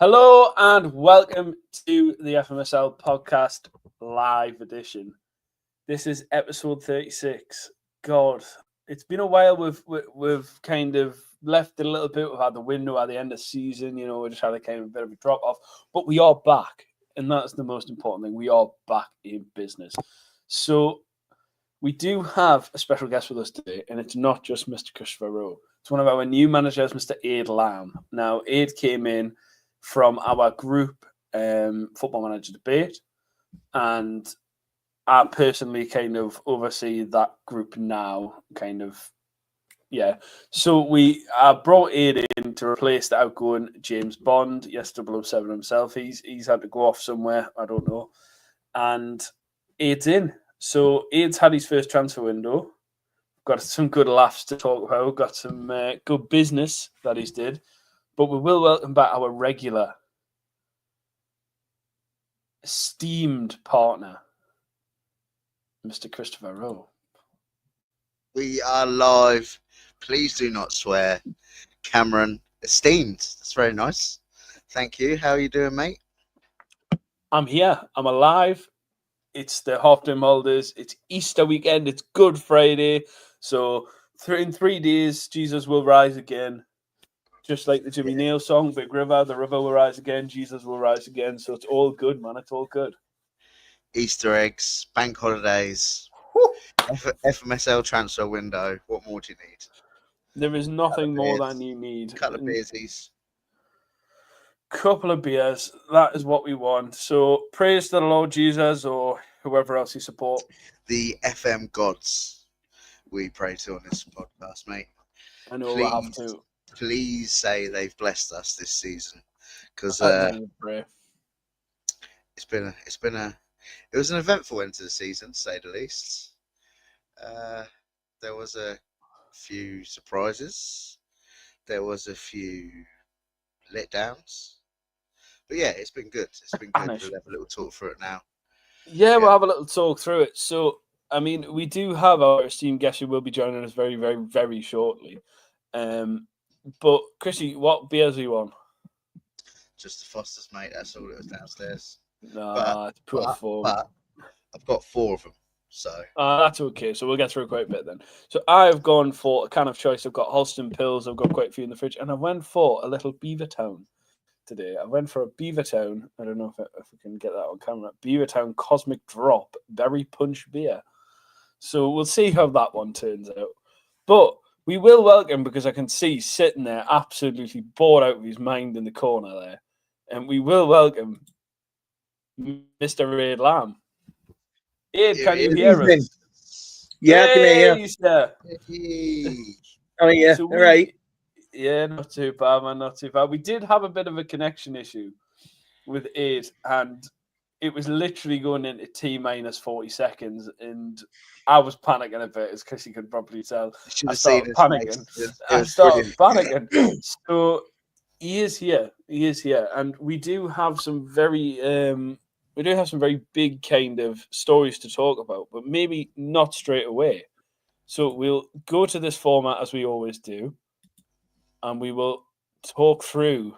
Hello and welcome to the FMSL podcast live edition. This is episode 36. God, it's been a while. We've kind of left it a little bit. We've had the window at the end of the season. We just had a kind of a bit of a drop off, but we are back, and that's the most important thing. We are back in business. So we do have a special guest with us today, and it's not just Mr. Christopher Rowe. It's one of our new managers, Mr. Ade Lamb. Now, Ade came in from our group football manager debate, and I personally kind of oversee that group now, So I brought Ade in to replace the outgoing James Bond, yes, 007 himself. He's had to go off somewhere, I don't know. And Ade's in. So Ade's had his first transfer window. Got some good laughs to talk about. Got some good business that he's did. But we will welcome back our regular, esteemed partner, Mr. Christopher Rowe. We are live. Please do not swear. Cameron, esteemed. That's very nice. Thank you. How are you doing, mate? I'm here. I'm alive. It's the half-term holidays. It's Easter weekend. It's Good Friday. So in 3 days, Jesus will rise again. Just like the Jimmy Neal song, Big River, the river will rise again, Jesus will rise again. So it's all good, man. It's all good. Easter eggs, bank holidays, FMSL transfer window. What more do you need? There is nothing more than you need. Couple of beersies. Couple of beers. That is what we want. So praise to the Lord Jesus or whoever else you support. The FM gods we pray to on this podcast, mate. I know we'll have to. Please say they've blessed us this season, because it was an eventful end to the season, to say the least. There was a few surprises, there was a few letdowns, but yeah, it's been good. It's been good. We'll have a little talk through it now. Yeah, we'll have a little talk through it. So, I mean, we do have our esteemed guest who will be joining us very, very, very shortly. But Chrissy, what beers are you on? Just the Foster's, mate. That's all it was downstairs. It's poor form. But I've got 4 of them, so that's okay. So we'll get through quite a bit then. So I've gone for a can of choice. I've got Holston Pills. I've got quite a few in the fridge, and I went for a little Beavertown today. I went for a Beavertown. I don't know if we can get that on camera. Beavertown Cosmic Drop Berry Punch Beer. So we'll see how that one turns out. But we will welcome, because I can see sitting there absolutely bored out of his mind in the corner there, and we will welcome Mr. Ade Lamb. Ade, can you hear us? Yeah, I can hear you. Sir. Oh, yeah, all right. Yeah, not too bad, man, not too bad. We did have a bit of a connection issue with Ade, and it was literally going into T-minus 40 seconds, and I was panicking a bit, as Chrissy could probably tell. I started panicking. So he is here. He is here, and we do have some very big kind of stories to talk about, but maybe not straight away. So we'll go to this format as we always do, and we will talk through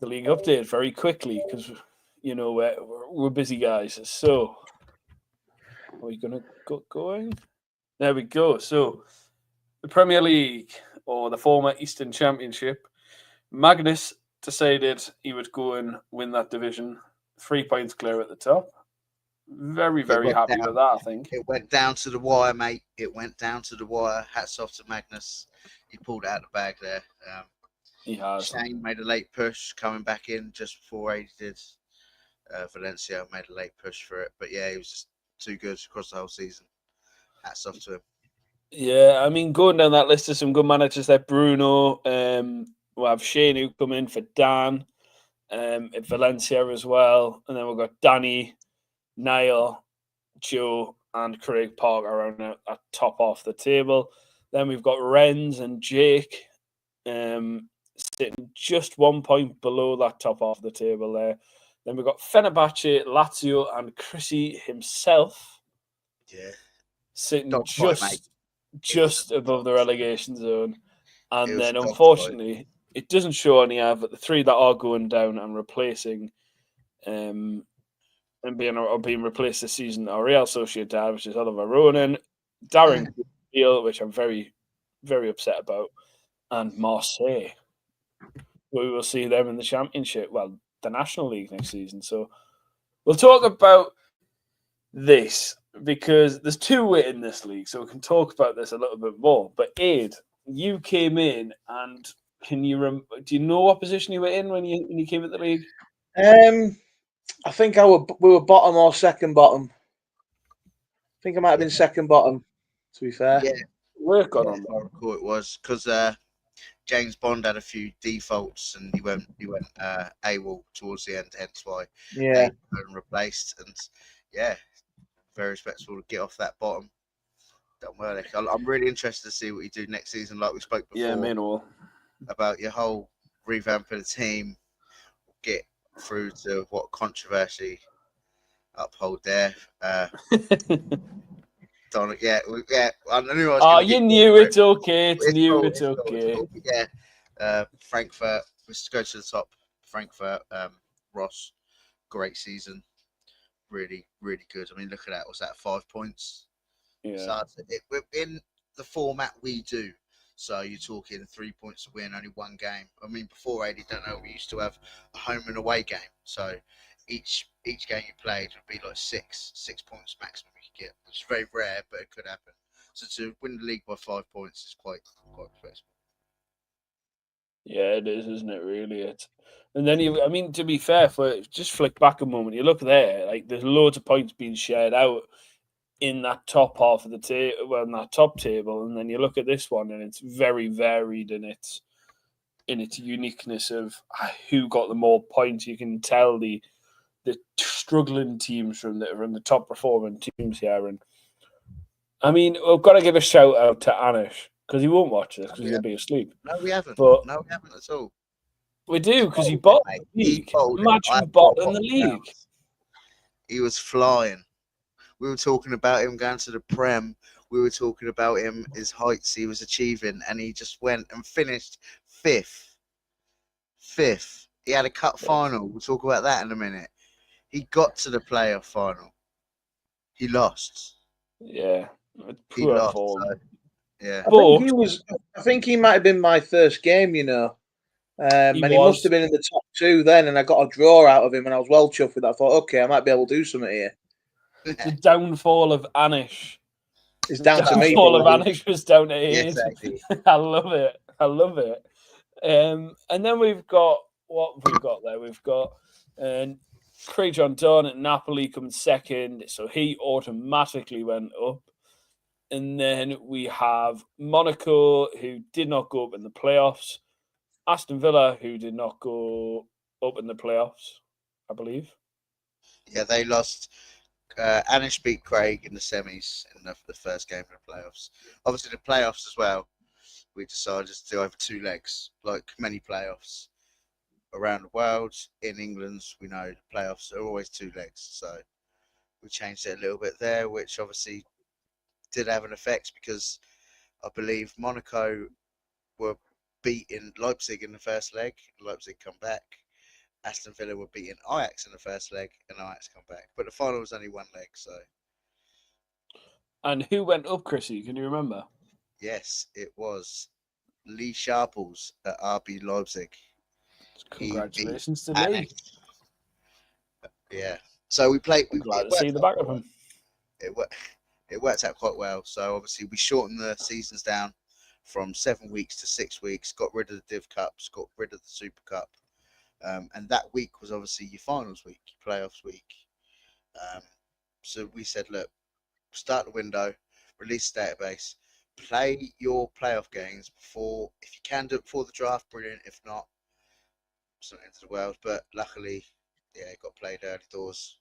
the league update very quickly, because we're busy guys. So are we going to get going? There we go. So the Premier League, or the former Eastern Championship, Magnus decided he would go and win that division. 3 points clear at the top. Very, very happy with that, I think. It went down to the wire, mate. It went down to the wire. Hats off to Magnus. He pulled out the bag there. He has. Shane made a late push coming back in just before he did. Valencia made a late push for it. But yeah, he was just too good across the whole season. Hats off to him. Yeah, I mean, going down that list of some good managers there, Bruno, we'll have Shane who come in for Dan, at Valencia as well. And then we've got Danny, Niall, Joe, and Craig Parker around at top off the table. Then we've got Renz and Jake sitting just 1 point below that top off the table there. Then we've got Fenerbahce, Lazio, and Chrissy himself. Yeah. Sitting just above the relegation zone. And then, unfortunately, it doesn't show any but the three that are going down and replacing, and being replaced this season are Real Sociedad, which is Oliver Ronan, Darren Beale, which I'm very, very upset about, and Marseille. We will see them in the Championship, well, the National League next season. So we'll talk about this because there's two way in this league, so we can talk about this a little bit more. But Ade, you came in, and do you know what position you were in when you came into the league? I think we were bottom or second bottom. I think I might have been second bottom, to be fair. Yeah, work on I recall it was because James Bond had a few defaults and he went AWOL towards the end, hence why Yeah, replaced. And yeah, very respectful to get off that bottom. Don't worry, I'm really interested to see what you do next season. Like we spoke before, about your whole revamp of the team. Get through to what controversy uphold there. Don't I knew I was. You knew it's okay. It's okay. Cool. Yeah, Frankfurt. Let's go to the top. Frankfurt. Ross, great season. Really, really good. I mean, look at that. Was that 5 points? Yeah. So in the format we do. So you're talking 3 points to win, only one game. I mean, before 80, don't know, we used to have a home and away game. So each game you played would be like 6 points maximum you could get, which is very rare, but it could happen. So to win the league by 5 points is quite respectable. Yeah, it is, isn't it? Really, and then to be fair, just flick back a moment, you look there, like there's loads of points being shared out in that top half of the table, in that top table, and then you look at this one, and it's very varied in its uniqueness of who got the more points. You can tell the struggling teams from the top performing teams here, and I mean, we've got to give a shout out to Anish because he won't watch this because he'll be asleep. No, we haven't. But no, we haven't at all. We do because he bought the league. Imagine botting the league. He was flying. We were talking about him going to the Prem. We were talking about him, his heights he was achieving, and he just went and finished fifth. He had a cup final. We'll talk about that in a minute. He got to the playoff final. He lost. Yeah, he lost. So, yeah, I think he might have been my first game. You know. And he must have been in the top 2 then, and I got a draw out of him, and I was well chuffed with that. I thought, okay, I might be able to do something here. The downfall of Anish. It's down to me. The downfall of Anish was down to Ade. Exactly. I love it. And then we've got what we've got there. We've got Craig John Dunn at Napoli coming second, so he automatically went up. And then we have Monaco, who did not go up in the playoffs. Aston Villa, who did not go up in the playoffs, I believe. Yeah, they lost. Anish beat Craig in the semis in the first game of the playoffs. Obviously, the playoffs as well, we decided to do over 2 legs, like many playoffs around the world. In England, we know the playoffs are always 2 legs, so we changed it a little bit there, which obviously did have an effect because I believe Monaco were beating Leipzig in the first leg. Leipzig come back. Aston Villa were beating Ajax in the first leg, and Ajax come back. But the final was only 1 leg, so. And who went up, Chrissy? Can you remember? Yes, it was Lee Sharples at RB Leipzig. Congratulations to Lee. Yeah. So we played. I'm glad to see the back of him. It worked out quite well. So obviously we shortened the seasons down from 7 weeks to 6 weeks. Got rid of the Div Cups. Got rid of the Super Cup. And that week was obviously your finals week, your playoffs week. So we said, look, start the window, release the database, play your playoff games before, if you can do it before the draft, brilliant. If not, it's not into the world. But luckily, yeah, it got played early doors.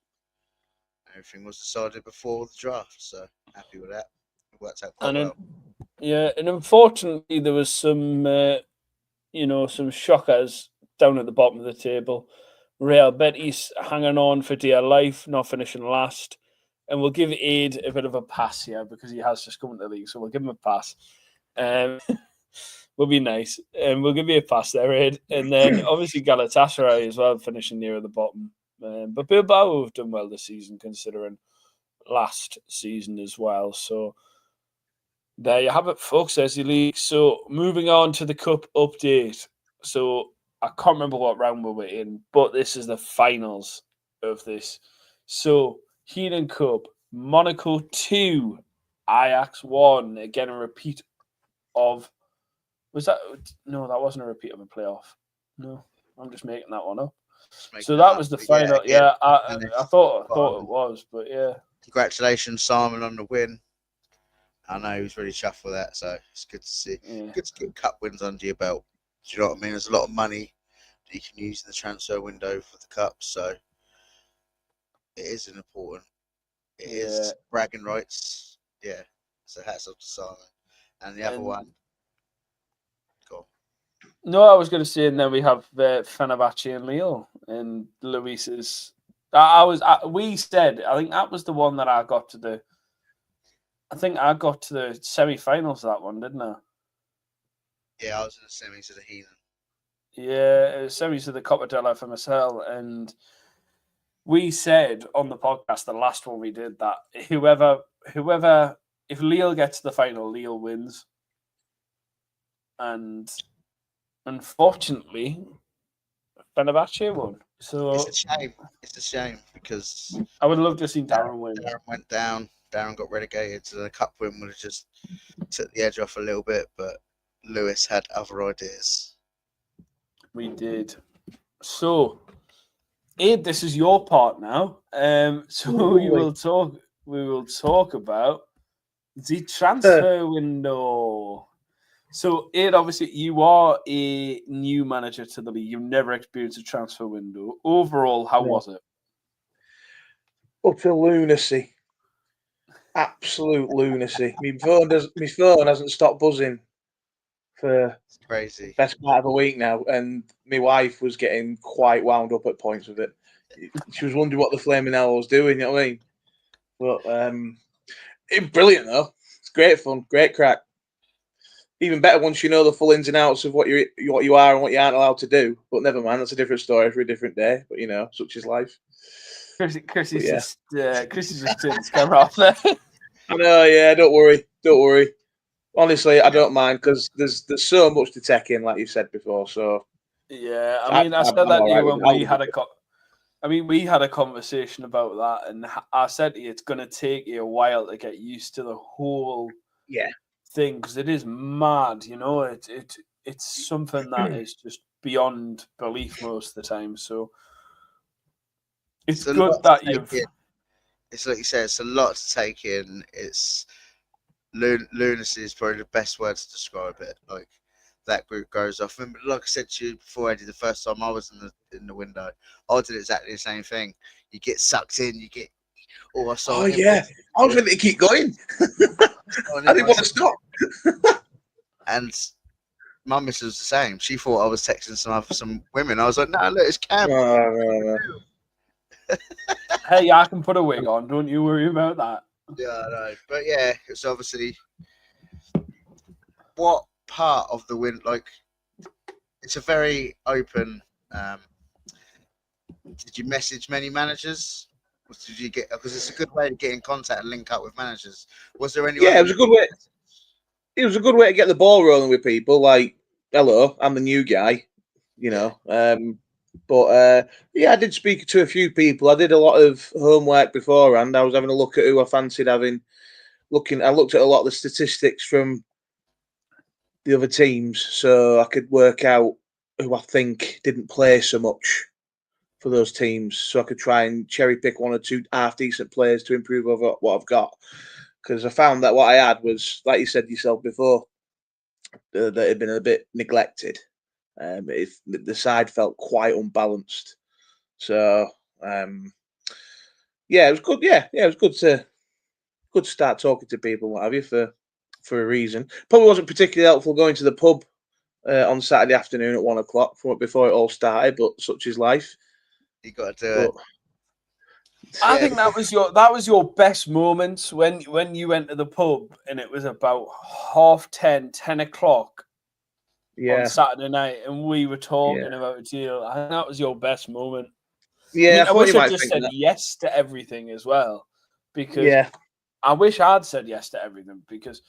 Everything was decided before the draft, so happy with that. It worked out quite well. And unfortunately, there was some, some shockers down at the bottom of the table. Real Betis hanging on for dear life, not finishing last. And we'll give Ade a bit of a pass here because he has just come into the league, so we'll give him a pass. will be nice. And we'll give you a pass there, Ed. And then obviously Galatasaray as well, finishing near the bottom. But Bilbao have done well this season, considering last season as well. So there you have it, folks. There's the league. So moving on to the cup update. So I can't remember what round we were in, but this is the finals of this. So Heenan Cup, Monaco 2, Ajax 1. Again, a repeat of... Was that... No, that wasn't a repeat of a playoff. No, I'm just making that one up. So that was the final. Yeah, I thought it was, but yeah. Congratulations, Simon, on the win. I know he was really chuffed with that, so it's good to see. Yeah. Good to get cup wins under your belt. Do you know what I mean? There's a lot of money that you can use in the transfer window for the cup, so it is an important. It is bragging rights. Yeah. So hats off to Simon. And the other one. Go on. No, I was going to say, and then we have Fenerbahce and Lille, and Luis's. We said, I think that was the one that I got to the. I think I got to the semi-finals of that one, didn't I? Yeah, I was in the semis of the Heathen. Yeah, it was semis of the Copa del FMSL, and we said on the podcast, the last one we did, that whoever, if Lille gets to the final, Lille wins. And unfortunately, Fenerbahce won. So it's a shame. It's a shame because I would love to see Darren win. Darren went down. Darren got relegated, so the cup win would have just took the edge off a little bit. But Lewis had other ideas. We did. So, Ed, this is your part now. So we will talk about the transfer window. So, Ed, obviously, you are a new manager to the league. You've never experienced a transfer window. Overall, how was it? Utter lunacy. Absolute lunacy. My phone hasn't stopped buzzing for It's crazy. Best part of a week now, and my wife was getting quite wound up at points with it. She was wondering what the flaming hell was doing. You know what I mean? But it's brilliant though. It's great fun, great crack. Even better once you know the full ins and outs of what you are and what you aren't allowed to do. But never mind, that's a different story for a different day. But you know, such is life. Chrissy's just turned his camera off there. I know, yeah. Don't worry. Honestly, I don't mind because there's so much to take in, like you said before. So yeah, I mean, I said that to you when we had we had a conversation about that, and I said to you, it's going to take you a while to get used to the whole thing because it is mad. You know, it's something that is just beyond belief most of the time. So. It's good that you've. It's like you said, it's a lot to take in. It's lunacy is probably the best word to describe it. Like that group goes off. And like I said to you before, Eddie, the first time I was in the window, I did exactly the same thing. You get sucked in. You get. I saw. Oh yeah, I was ready to keep going. I didn't want to stop. And my missus was the same. She thought I was texting some women. I was like, no, look, it's Cam. No. Hey, I can put a wig on. Don't you worry about that. Yeah, I know. But yeah, it's obviously what part of the win. Like, it's a very open. Did you message many managers? Or did you get? Because it's a good way to get in contact and link up with managers. Was there anyone? Yeah, it was a good way. It was a good way to get the ball rolling with people. Like, hello, I'm the new guy. You know. But I did speak to a few people. I did a lot of homework beforehand. I was having a look at who I fancied having. I looked at a lot of the statistics from the other teams, so I could work out who I think didn't play so much for those teams. So I could try and cherry pick one or two half decent players to improve over what I've got. Because I found that what I had was, like you said yourself before, that had been a bit neglected. The side felt quite unbalanced, so it was good. Yeah, it was good to start talking to people, what have you, for a reason. Probably wasn't particularly helpful going to the pub on Saturday afternoon at 1 o'clock before it all started, but such is life. You got to do it. I think that was your best moments when you went to the pub and it was about 10:30, 10 o'clock. Yeah. on Saturday night, and we were talking about a deal. I think that was your best moment. Yeah, I wish you I might just think said that. yes to everything as well, because I wish I'd said yes to everything, because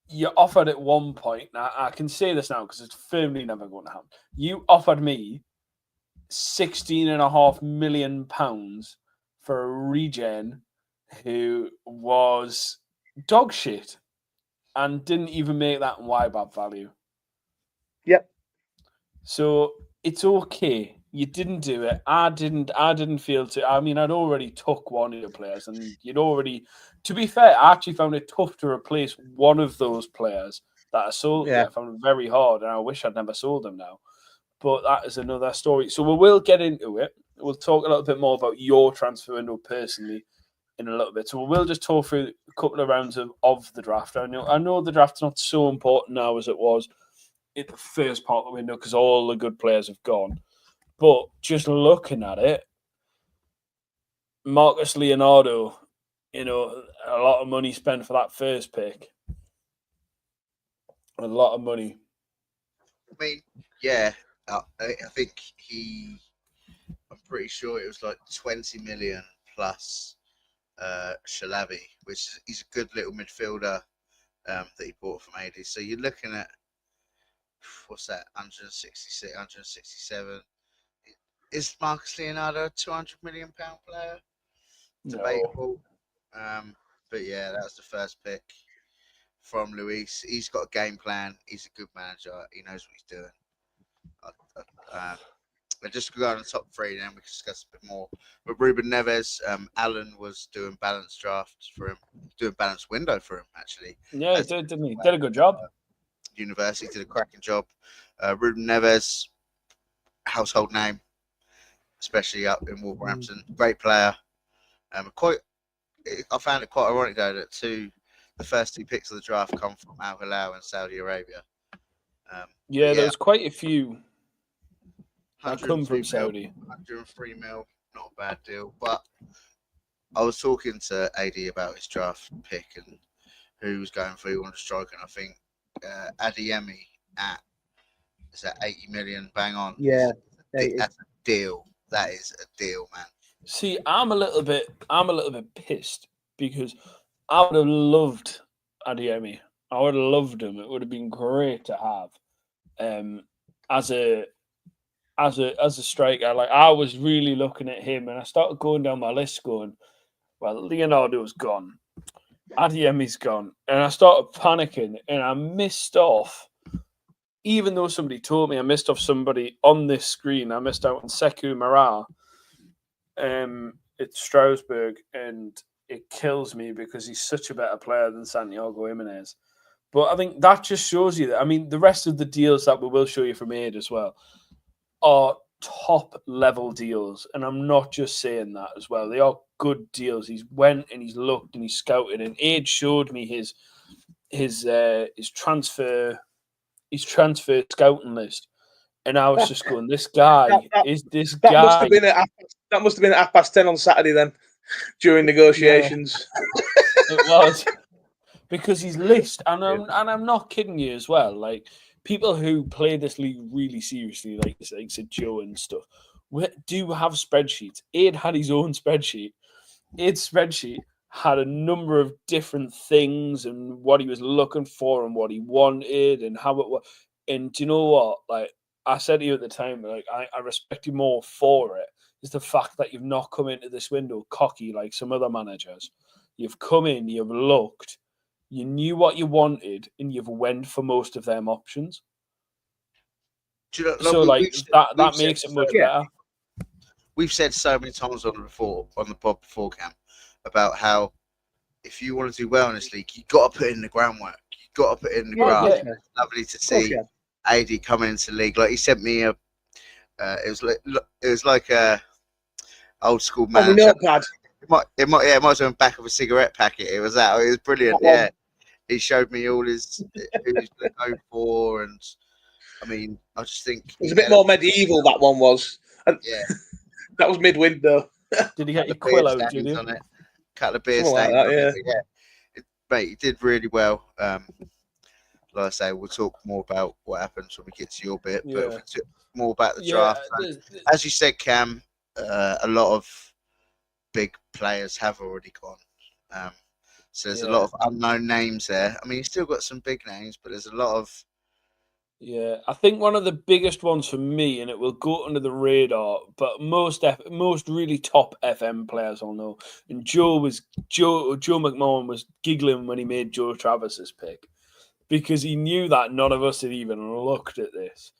you offered at one point. Now I can say this now because it's firmly never going to happen. You offered me £16.5 million for a regen who was dog shit and didn't even make that in YBAB value. Yep. So it's okay. You didn't do it. I didn't feel to. I mean, I'd already took one of your players, and you'd already. To be fair, I actually found it tough to replace one of those players that I sold. Yeah. I found it very hard, and I wish I'd never sold them now. But that is another story. So we will get into it. We'll talk a little bit more about your transfer window personally in a little bit. So we'll just talk through a couple of rounds of the draft. I know the draft's not so important now as it was in the first part of the window because all the good players have gone. But just looking at it, Marcus Leonardo, a lot of money spent for that first pick. A lot of money. I mean, yeah, I think I'm pretty sure it was like 20 million plus Shalabi, which he's a good little midfielder that he bought from AD. So you're looking at, what's that, 166, 167. Is Marcus Leonardo a £200 million player? Debatable. No. But yeah, that was the first pick from Luis. He's got a game plan. He's a good manager. He knows what he's doing. And just go on the top three, then we can discuss a bit more. But Ruben Neves, Alan was doing balanced drafts for him, doing balanced window for him, actually. Yeah, he did, didn't he? Did a good job. University did a cracking job. Ruben Neves, household name, especially up in Wolverhampton. Great player. I found it quite ironic though that the first two picks of the draft come from Al Hilal in Saudi Arabia. There was quite a few that come from 103 Saudi. 103 mil, not a bad deal. But I was talking to AD about his draft pick and who was going for who wanted to strike, and I think Adeyemi is that 80 million bang on. Yeah, that's a deal. That is a deal, man. See, I'm a little bit pissed because I would have loved Adeyemi. I would have loved him. It would have been great to have as a striker. Like, I was really looking at him, and I started going down my list, going, well, Leonardo's gone, Adeyemi's gone, and I started panicking, and I missed off. Even though somebody told me, I missed off somebody on this screen. I missed out on Sekou Mara. It's Strasbourg, and it kills me because he's such a better player than Santiago Jimenez. But I think that just shows you that. I mean, the rest of the deals that we will show you from Aid as well are top level deals, and I'm not just saying that as well. They are good deals. He's went and he's looked and he's scouted, and Aid showed me his transfer scouting list. And I was just going, this guy is this guy. That must have been at 10:30 on Saturday then, during negotiations. Yeah, it was because his list, and I'm not kidding you as well. Like, people who play this league really seriously, like Joe and stuff, do have spreadsheets. Aid had his own spreadsheet. Aid's spreadsheet had a number of different things and what he was looking for and what he wanted and how it was. And do you know what? Like, I said to you at the time, like, I respect you more for it, is the fact that you've not come into this window cocky like some other managers. You've come in, you've looked, you knew what you wanted, and you've went for most of them options. So, like, that makes it much better. We've said so many times on the pod before camp about how if you want to do well in this league, you've got to put in the groundwork. You've got to put in the graft. Yeah. It's lovely to see AD coming into the league. Like, he sent me it was like a old school manager. Notepad. It might have been back of a cigarette packet. It was brilliant. Yeah, he showed me all who he's going to go for, and I mean, I just think it was a bit more medieval. That one was. Yeah, that was mid-window. Did he get your quill out? Did he? On it. Couple of beer stains. Like that, mate, he did really well. like I say, we'll talk more about what happens when we get to your bit. But if Yeah. we talk more about the Yeah. draft, as you said, Cam, a lot of big players have already gone. So there's a lot of unknown names there. I mean, you've still got some big names, but there's a lot of. Yeah, I think one of the biggest ones for me, and it will go under the radar, but most really top FM players will know. And Joe McMahon was giggling when he made Joe Travis's pick because he knew that none of us had even looked at this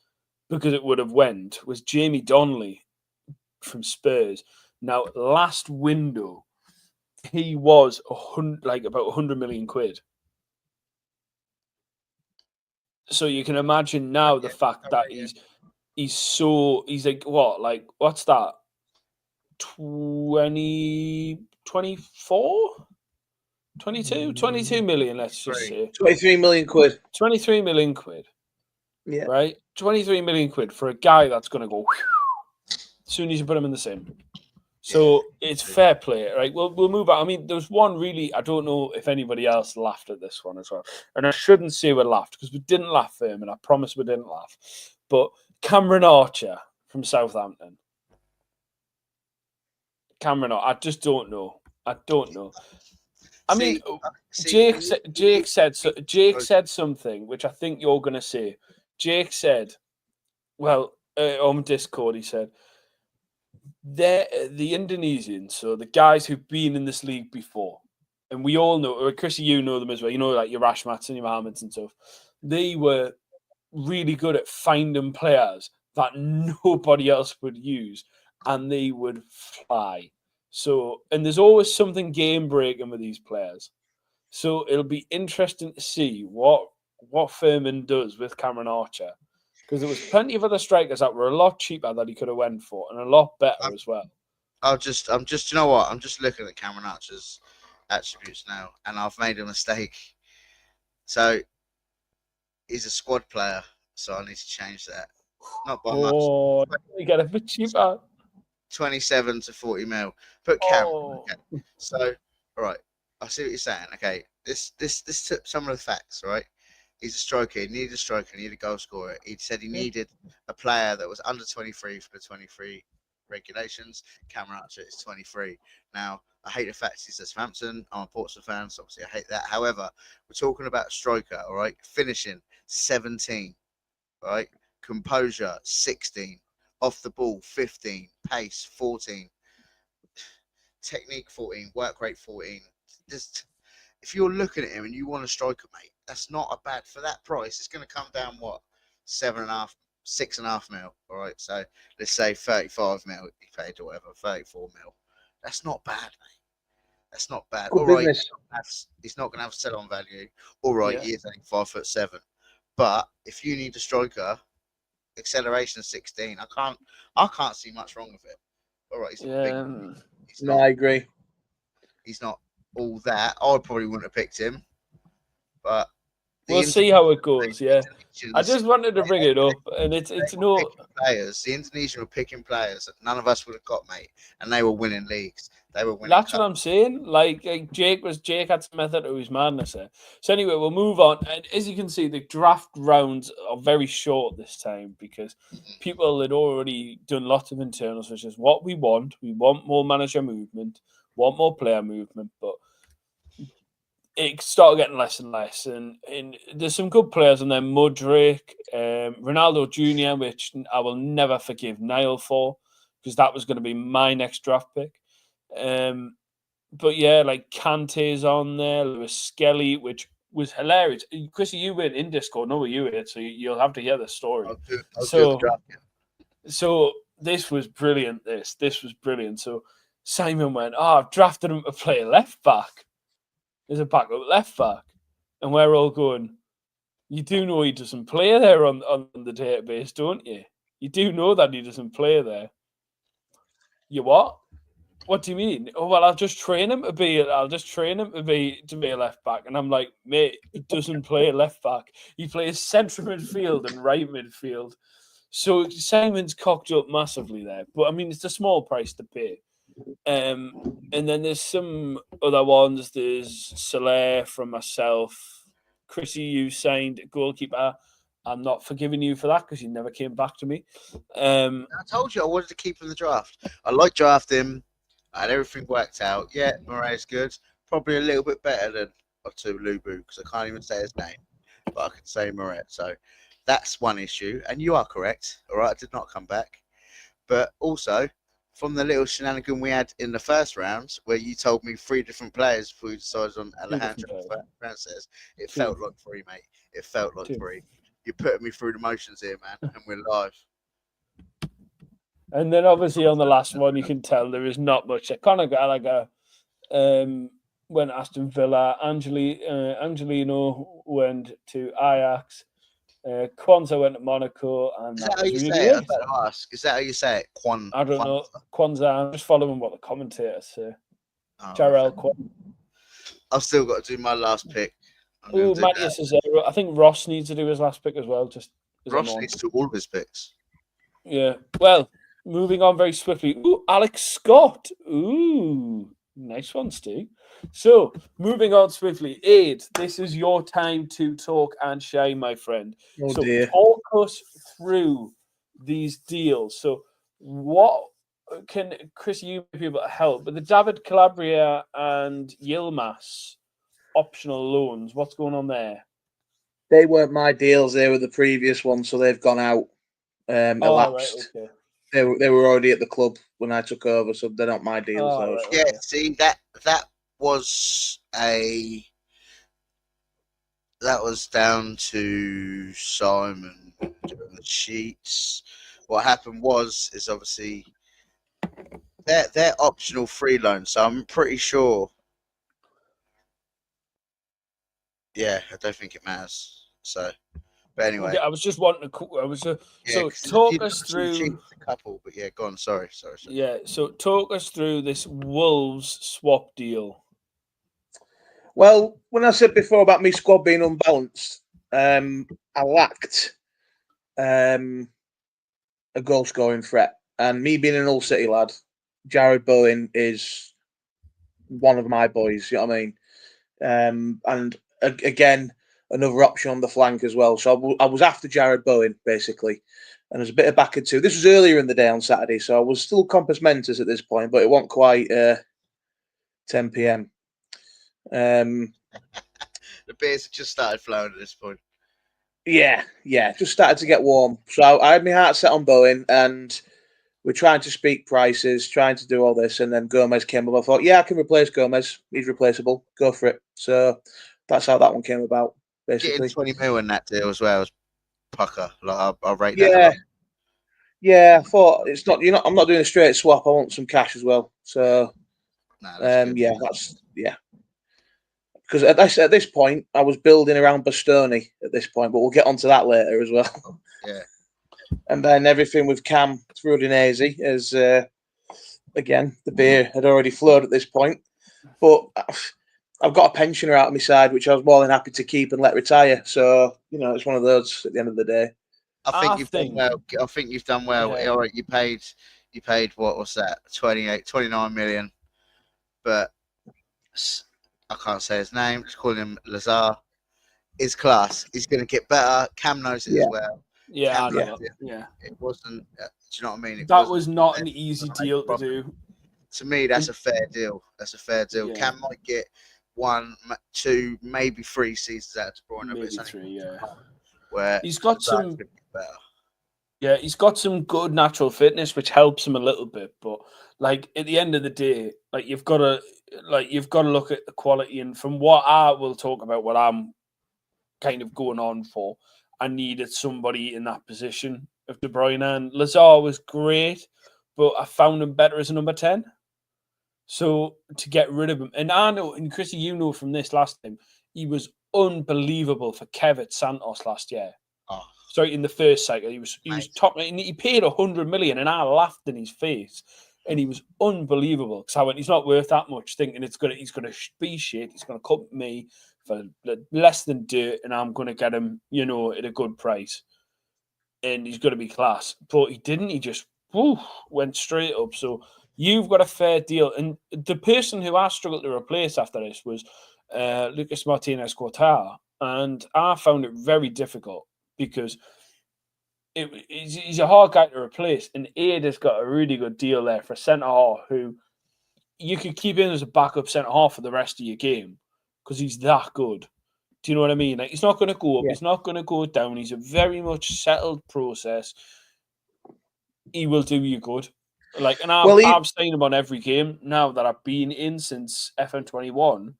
because it would have went. Was Jamie Donnelly from Spurs? Now, last window, he was about 100 million quid. So you can imagine now the fact that he's like what, like what's that, 24 22 million, let's just say 23 million quid. 23 million quid, Yeah, right? 23 million quid for a guy that's going to go as soon as you put him in the sim. So it's fair play, right? We'll move on. I mean, there's one really, I don't know if anybody else laughed at this one as well. And I shouldn't say we laughed because we didn't laugh for him, and I promise we didn't laugh. But Cameron Archer from Southampton. I just don't know. I don't know. I mean, Jake said something which I think you're going to say. Jake said, well, on Discord, he said, they're the Indonesians, so the guys who've been in this league before, and we all know, Chrissy, you know them as well. You know, like your Rashmats and your Mohammeds and stuff. They were really good at finding players that nobody else would use, and they would fly. So, and there's always something game breaking with these players. So it'll be interesting to see what Furman does with Cameron Archer. Because there was plenty of other strikers that were a lot cheaper that he could have went for, and a lot better as well. I'm just, you know what? I'm just looking at Cameron Archer's attributes now, and I've made a mistake. So he's a squad player, so I need to change that. Not by much. Oh, you get a bit cheaper. 27 to 40 mil. Put Cameron. Okay. So, all right, I see what you're saying. Okay, this took some of the facts, right? He's a striker. He needed a striker. He needed a goal scorer. He said he needed a player that was under 23 for the 23 regulations. Cameron Archer is 23. Now, I hate the fact he's at Southampton. I'm a Portsmouth fan, so obviously I hate that. However, we're talking about a striker, all right? Finishing 17, right? Composure 16. Off the ball 15. Pace 14. Technique 14. Work rate 14. Just, if you're looking at him and you want a striker, mate, that's not a bad, for that price. It's going to come down what, 7.5, 6.5 mil. All right, so let's say 35 mil he paid or whatever, 34 mil. That's not bad, mate. That's not bad. Good all right, business. he's not going to have sell-on value. All right, he is only 5'7", but if you need a striker, acceleration 16, I can't see much wrong with it. All right, he's not big. No, I agree. He's not all that. I probably wouldn't have picked him, but we'll see how it goes. Yeah, I just wanted to bring it up, and it's no players. The Indonesian were picking players that none of us would have got, mate, and they were winning leagues. They were winning. That's cups. What I'm saying. Like Jake had some method to his madness there. So anyway, we'll move on. And as you can see, the draft rounds are very short this time because people had already done lots of internals, which is what we want. We want more manager movement, want more player movement, but it started getting less and less. And there's some good players in there. Mudryk, Ronaldo Jr., which I will never forgive Niall for, because that was going to be my next draft pick. But yeah, like Kante's on there, Lewis Skelly, which was hilarious. Chrissy, you were in Discord, no, you were, so you'll have to hear the story. So this was brilliant. This was brilliant. So Simon went, I've drafted him to play left back. There's a backup left back. And we're all going, you do know he doesn't play there on the database, don't you? You do know that he doesn't play there. You what? What do you mean? Oh, well, I'll just train him to be a left back. And I'm like, mate, he doesn't play left back. He plays central midfield and right midfield. So Simon's cocked up massively there. But I mean, it's a small price to pay. And then there's some other ones. There's Soler from myself, Chrissy, you signed goalkeeper. I'm not forgiving you for that because you never came back to me. I told you I wanted to keep him in the draft. I like drafting. I had everything worked out. Yeah, Murray's good. Probably a little bit better than Lubu because I can't even say his name, but I can say Murray. So that's one issue. And you are correct. All right, I did not come back. But also, from the little shenanigan we had in the first round, where you told me 3 different players before you decided on Alejandro Frances, it felt like 3, mate. It felt like 3. You're putting me through the motions here, man, and we're live. And then obviously on the last one, you can tell there is not much. Conor Gallagher went to Aston Villa. Angelino went to Ajax. Kwanzaa went to Monaco. And Is that how you say it? I better ask. Is that how you say it? I don't know. Kwanzaa. I'm just following what the commentators say. Oh, Jarrell Kwanzaa. I've still got to do my last pick. Oh, Matthias Cesaro. I think Ross needs to do his last pick as well. Ross needs to do all of his picks. Yeah. Well, moving on very swiftly. Ooh, Alex Scott. Ooh, nice one, Steve. So, moving on swiftly. Ade, this is your time to talk and shine, my friend. Dear. Talk us through these deals. So, what can Chris, you may be able to help, but the David Calabria and Yilmaz optional loans, what's going on there? They weren't my deals. They were the previous ones, so they've gone out. Elapsed. Right, okay. They were already at the club when I took over, so they're not my deals. Right, yeah, okay. See that was down to Simon doing the sheets. What happened is obviously they're optional free loans, so I'm pretty sure. Yeah, I don't think it matters. So, but anyway, I was just wanting to. So talk us through a couple, but yeah, go on. Sorry. Yeah, so talk us through this Wolves swap deal. Well, when I said before about me squad being unbalanced, I lacked a goal scoring threat, and me being an Hull City lad, Jared Bowen is one of my boys. You know what I mean? And again, another option on the flank as well. So I was after Jared Bowen, basically. And there's a bit of back and two. This was earlier in the day on Saturday, so I was still compos mentis at this point, but it wasn't quite 10 p.m. The beers just started flowing at this point. Yeah, just started to get warm. So I had my heart set on Bowen, and we're trying to speak prices, trying to do all this, and then Gomez came up. I thought, yeah, I can replace Gomez. He's replaceable. Go for it. So that's how that one came about, basically. Getting 20 mil in that deal as well was pucker. Like I'll rate that. Yeah. Yeah, I thought it's not. I'm not doing a straight swap. I want some cash as well. So, Because at this point, I was building around Bastoni at this point, but we'll get onto that later as well. Yeah. And then everything with Cam through Udinese as again the beer had already flowed at this point, but I've got a pensioner out of my side, which I was more than happy to keep and let retire. So it's one of those at the end of the day. I think you've done well. I think you've done well. Yeah. All right, you paid what was that? 29 million. But I can't say his name. Just call him Lazar. His class. He's going to get better. Cam knows it as well. Yeah, It wasn't. Do you know what I mean? That was not an easy deal to do. To me, that's a fair deal. Yeah. Cam might get 1, 2, maybe 3 seasons out of De Bruyne. Maybe 3, yeah. Where he's got some. Yeah, he's got some good natural fitness, which helps him a little bit. But like at the end of the day, like you've got to look at the quality. And from what I will talk about, what I'm kind of going on for, I needed somebody in that position of De Bruyne. And Lazar was great, but I found him better as a number 10. So to get rid of him, and I know, and Chrissy, you know from this last time, he was unbelievable for Kev Santos last year. Oh. Sorry, in the first cycle, he was top. And he paid 100 million, and I laughed in his face. And he was unbelievable because I went, he's not worth that much. Thinking he's gonna be shit. He's gonna cut me for less than dirt, and I'm gonna get him, at a good price. And he's gonna be class. But he didn't. He just went straight up. So you've got a fair deal. And the person who I struggled to replace after this was Lucas Martinez Quartar. and I found it very difficult because he's a hard guy to replace. And Ade has got a really good deal there for centre half who you could keep in as a backup centre half for the rest of your game because he's that good. Do you know what I mean? Like, he's not going to go up, he's not going to go down. He's a very much settled process. He will do you good. Like, and I've signed him on every game now that I've been in since FM21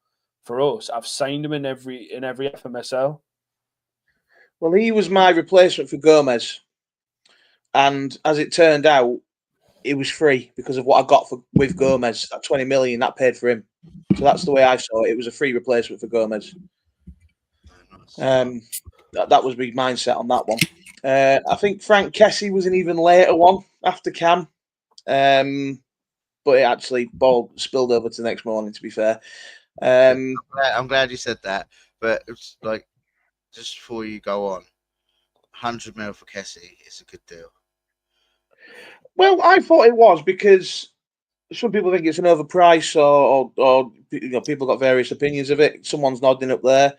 for us. I've signed him in every FMSL. Well, he was my replacement for Gomez, and as it turned out, it was free because of what I got with Gomez. That 20 million that paid for him. So that's the way I saw it. It was a free replacement for Gomez. That was my mindset on that one. I think Frank Kessie was an even later one after Cam. But it actually ball spilled over to the next morning, to be fair. I'm glad you said that. But it's like, just before you go on, 100 mil for Kessie is a good deal. Well, I thought it was because some people think it's an overprice, or you know, people got various opinions of it. Someone's nodding up there,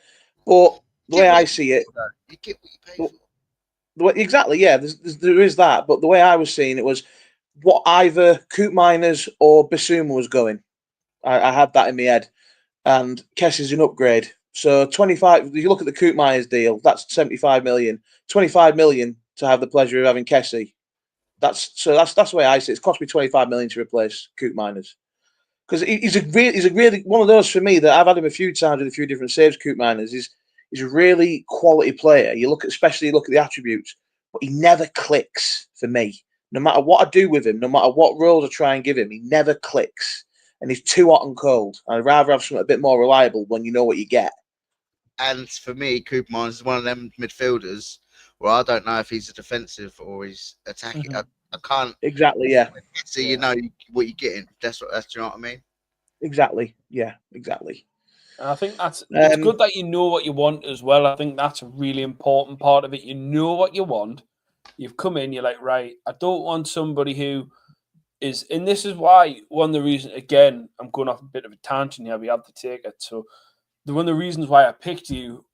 but the way I see it, you get what you pay for. Exactly, yeah. There is that, but the way I was seeing it was what either Coop Miners or Basuma was going. I had that in my head, and Kessie's an upgrade. So 25. If you look at the Coop Miners deal, that's 75 million. 25 million to have the pleasure of having Kessie. That's the way I see it. It's cost me 25 million to replace Coop Miners because he's a really one of those for me that I've had him a few times with a few different saves. Coop Miners he's a really quality player. You look at the attributes, but he never clicks for me. No matter what I do with him, no matter what roles I try and give him, he never clicks, and he's too hot and cold. I'd rather have something a bit more reliable when you know what you get. And for me, Coop Miners is one of them midfielders where I don't know if he's a defensive or he's attacking. Mm-hmm. I can't exactly. Yeah. So you know what you're getting. That's do you know what I mean? Exactly. Yeah. Exactly. And I think it's good that you know what you want as well. I think that's a really important part of it. You know what you want. You've come in, you're like, right, I don't want somebody who is, and this is why one of the reasons, again, I'm going off a bit of a tangent here, we have to take it. So one of the reasons why I picked you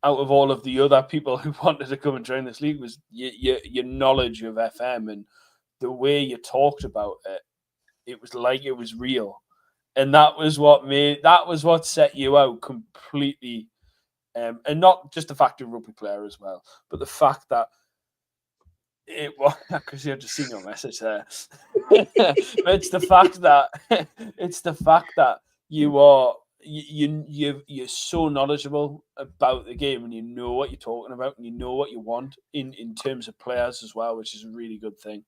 out of all of the other people who wanted to come and join this league was your knowledge of FM and the way you talked about it. It was like it was real. And that was what set you out completely. And not just the fact you're a rugby player as well, but the fact that it was because you've just seen your message there. But it's the fact that you're so knowledgeable about the game and you know what you're talking about and you know what you want in terms of players as well, which is a really good thing.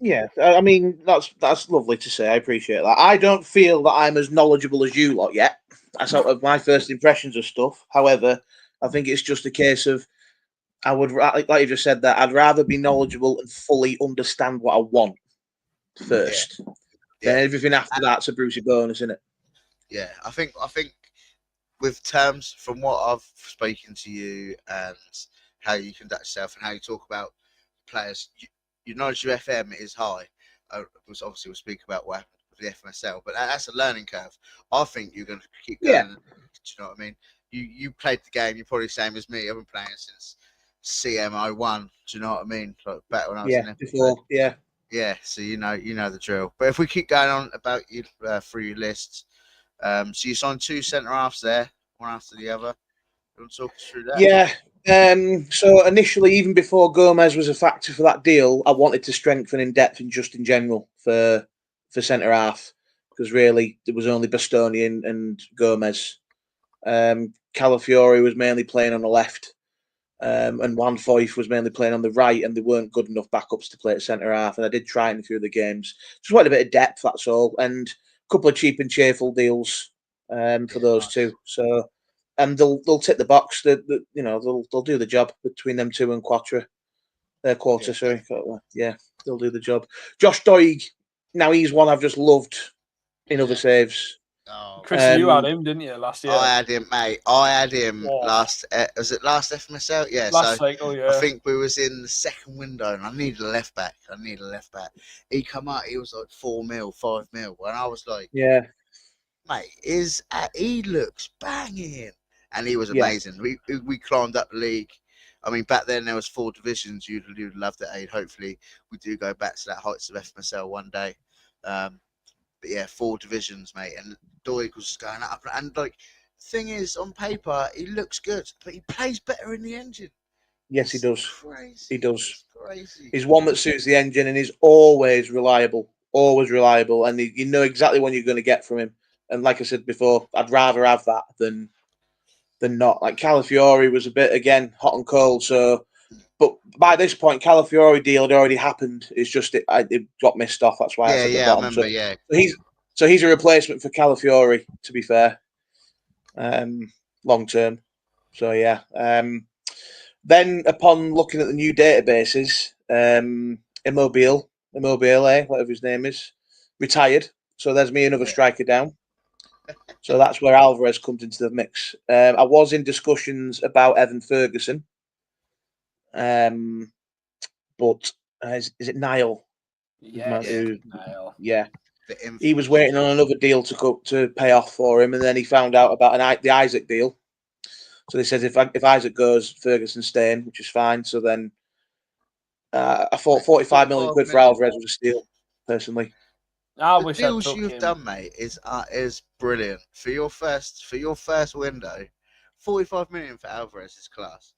Yeah, I mean that's lovely to say. I appreciate that. I don't feel that I'm as knowledgeable as you lot yet. That's sort of my first impressions of stuff. However, I think it's just a case of I would, like you just said, that I'd rather be knowledgeable and fully understand what I want first. Then everything after that's a Brucey bonus, isn't it? Yeah, I think with terms from what I've spoken to you and how you conduct yourself and how you talk about players, your knowledge of FM is high. Which obviously we'll speak about what happened with the FMSL, but that's a learning curve. I think you're going to keep going. Yeah. Do you know what I mean? You played the game. You're probably the same as me. I've been playing since CM01. Do you know what I mean? Like back when I was in before. Yeah. Yeah. So you know the drill. But if we keep going on about you through your list, so you signed 2 centre halves there, one after the other. You want to talk us through that? Yeah. So initially, even before Gomez was a factor for that deal, I wanted to strengthen in depth and just in general for centre half because really there was only Bastoni and Gomez. Calafiore was mainly playing on the left, and Juan Foyth was mainly playing on the right, and they weren't good enough backups to play at centre half. And I did try in a few of the games. Just wanted a bit of depth, that's all, and a couple of cheap and cheerful deals for those two. So. And they'll tick the box. They'll do the job between them two and Quarter. Sorry. Yeah, they'll do the job. Josh Doig, now he's one I've just loved in other saves. Oh, Chrissy, you had him, didn't you, last year? I had him, mate. I had him last. Was it last FMSL? Yeah. Last cycle, yeah. I think we was in the second window, and I needed a left back. He come out. He was like 4 mil, 5 mil, and I was like, yeah, mate, he looks banging. and he was amazing. We climbed up the league. I mean, back then there was 4 divisions. You'd loved it, Ade. Hopefully, we do go back to that heights of FMSL one day. But yeah, 4 divisions, mate, and Doig was going up. And like, thing is, on paper, he looks good, but he plays better in the engine. Yes, he does. Crazy. He does. It's crazy. He's one that suits the engine, and he's always reliable. Always reliable, and you know exactly what you're going to get from him. And like I said before, I'd rather have that than not. Like Calafiori was a bit, again, hot and cold. So, but by this point, Calafiori deal had already happened. It's just it got missed off. That's why I said the bottom. I remember. So he's a replacement for Calafiori, to be fair, long term. So yeah. Then upon looking at the new databases, Immobile, whatever his name is, retired. So there's me, another striker down. So that's where Alvarez comes into the mix. I was in discussions about Evan Ferguson, but is it Niall? Niall. Yeah. He was waiting on another deal to pay off for him, and then he found out about the Isaac deal. So they said if Isaac goes, Ferguson's staying, which is fine. So then I thought 45 million quid for Alvarez was a steal, personally. I the wish deals I took you've him. done, mate, is brilliant for your first window. 45 million for Alvarez is class.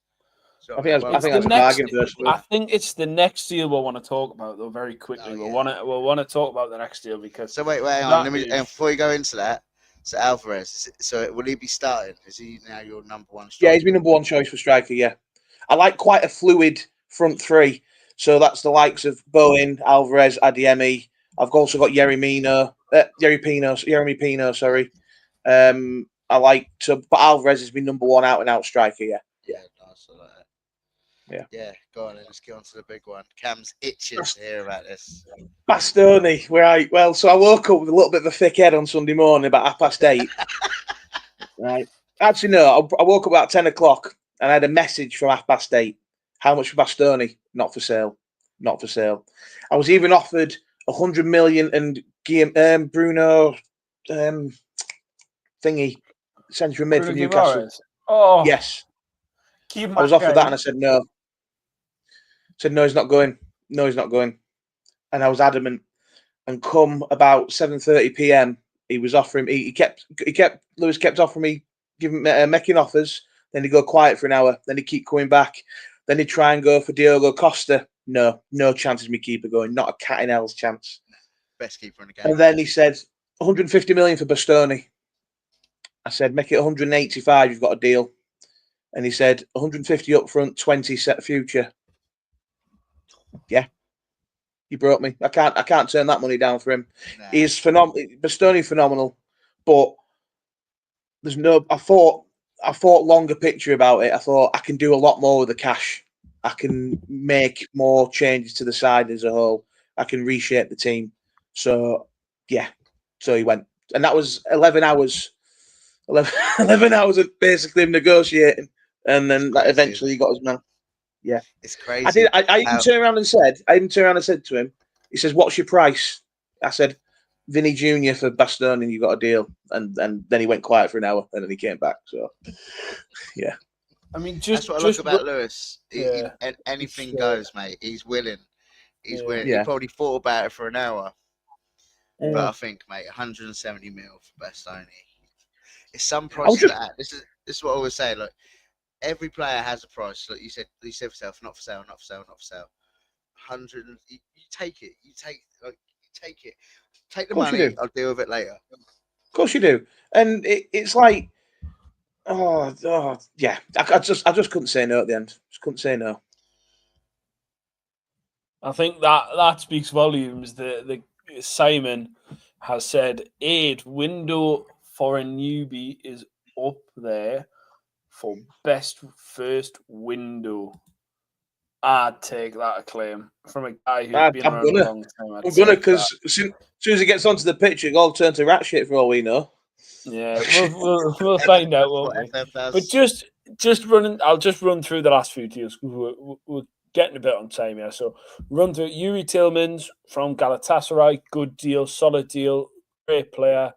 So I think that's a bargain. I think it's the next deal we'll want to talk about, though, very quickly. We'll want to talk about the next deal because. So wait, hang on. Before you go into that, so Alvarez. Will he be starting? Is he now your number one striker? Yeah, he's my number one choice for striker. Yeah, I like quite a fluid front three. So that's the likes of Bowen, Alvarez, Adeyemi. I've also got Yeremy Pino. Sorry. I like to, but Alvarez is my number one out and out striker. Yeah. Yeah, nice. I like that. Yeah. Go on, let's get on to the big one. Cam's itching to hear about this. Bastoni, so I woke up with a little bit of a thick head on Sunday morning about 8:30. Right. Actually, no, I woke up about 10 o'clock and I had a message from 8:30. How much for Bastoni? Not for sale. Not for sale. I was even offered 100 million and Bruno thingy central mid from Newcastle. Oh yes. I was offered that and I said no. Said no, he's not going. No, he's not going. And I was adamant. And come about 7:30 p.m, he was offering. Lewis kept offering me, making offers. Then he'd go quiet for an hour. Then he'd keep coming back. Then he'd try and go for Diogo Costa. No chance of me keeper going. Not a cat in hell's chance. Best keeper in the game. And then he said 150 million for Bastoni. I said make it 185. You've got a deal. And he said 150 up front, 20 set future. Yeah. He broke me. I can't turn that money down for him. Nah. He's phenomenal. Bastoni phenomenal, but there's no. I thought longer picture about it. I thought I can do a lot more with the cash. I can make more changes to the side as a whole. I can reshape the team. So yeah. So he went, and that was 11 hours. 11 hours of basically him negotiating, and then eventually he got his man. Yeah, it's crazy. I even turned around and said to him, he says, "What's your price?" I said, "Vinny Junior for Bastoni, and you got a deal." And then he went quiet for an hour, and then he came back. So, yeah. I mean, that's what I like about Lewis. Anything goes, mate. He's willing. He's willing. Yeah. He probably thought about it for an hour, but I think, mate, 170 mil for Bastoni. It's some price for that. This is what I always say. Like, every player has a price. Like you said for yourself, not for sale, not for sale, not for sale. 100. You take it. You take it. Take the money. I'll deal with it later. Of course you do. And it's like, yeah. I just couldn't say no at the end. Just couldn't say no. I think that speaks volumes. The Simon has said, Ade, window for a newbie is up there for best first window. I'd take that acclaim from a guy who's been around a long time. I'm gonna, because as soon as he gets onto the pitch, it all turns to rat shit for all we know. Yeah, we'll find out, won't we? But I'll just run through the last few deals. We're getting a bit on time here. So run through Yuri Tillmans from Galatasaray, good deal, solid deal, great player,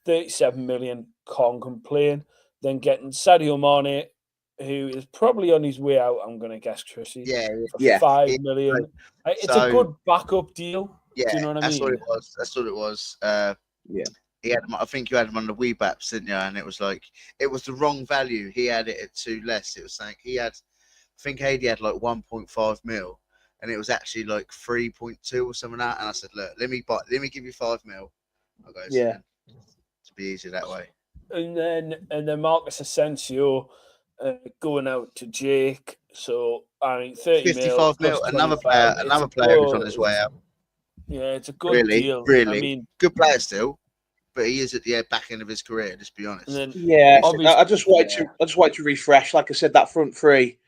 37 million, can't complain. then getting Sadio Mane, who is probably on his way out, I'm going to guess, Chrissy, Yeah, for Yeah. 5 million. It's a so good backup deal. yeah, Do you know what I that's mean? what it was. That's what it was. Yeah. He had, I think you had him on the Weebaps, didn't you? And it was like it was the wrong value. He had it at 2 less. It was saying he had, I think Ade had like 1.5 mil, and it was actually like 3.2 or something like that. And I said, look, let me give you 5 mil. I goes, Yeah. to be easier that way. And then Marcus Asensio going out to Jake. So I mean, 30 mil 55 plus mil. 25. Another player who's on his way out. Yeah, it's a good deal. Really, I mean, good player still, but he is at the back end of his career. Let's be honest. and then Yeah. obviously, I just wanted to refresh. Like I said, that front three.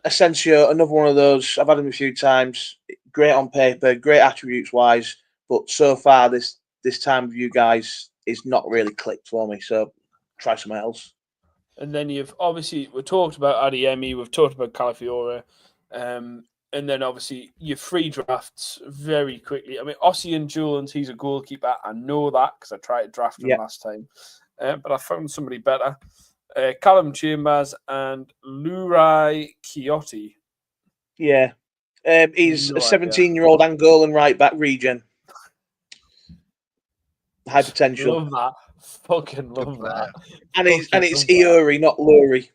Asensio, another one of those. I've had him a few times. Great on paper, great attributes wise, but so far this time with you guys is not really clicked for me. So try something else. and then we've talked about Adeyemi, we've talked about Calafiore, and then obviously your free drafts very quickly. I mean, Ossian Julians, he's a goalkeeper. I know that because I tried to draft him last time, but I found somebody better. Callum Chambers and Lurai Kiotti. Yeah. He's No a idea. 17-year-old Angolan right back regen. High potential. Love that. Fucking love that. And it's Iuri, not Lurie.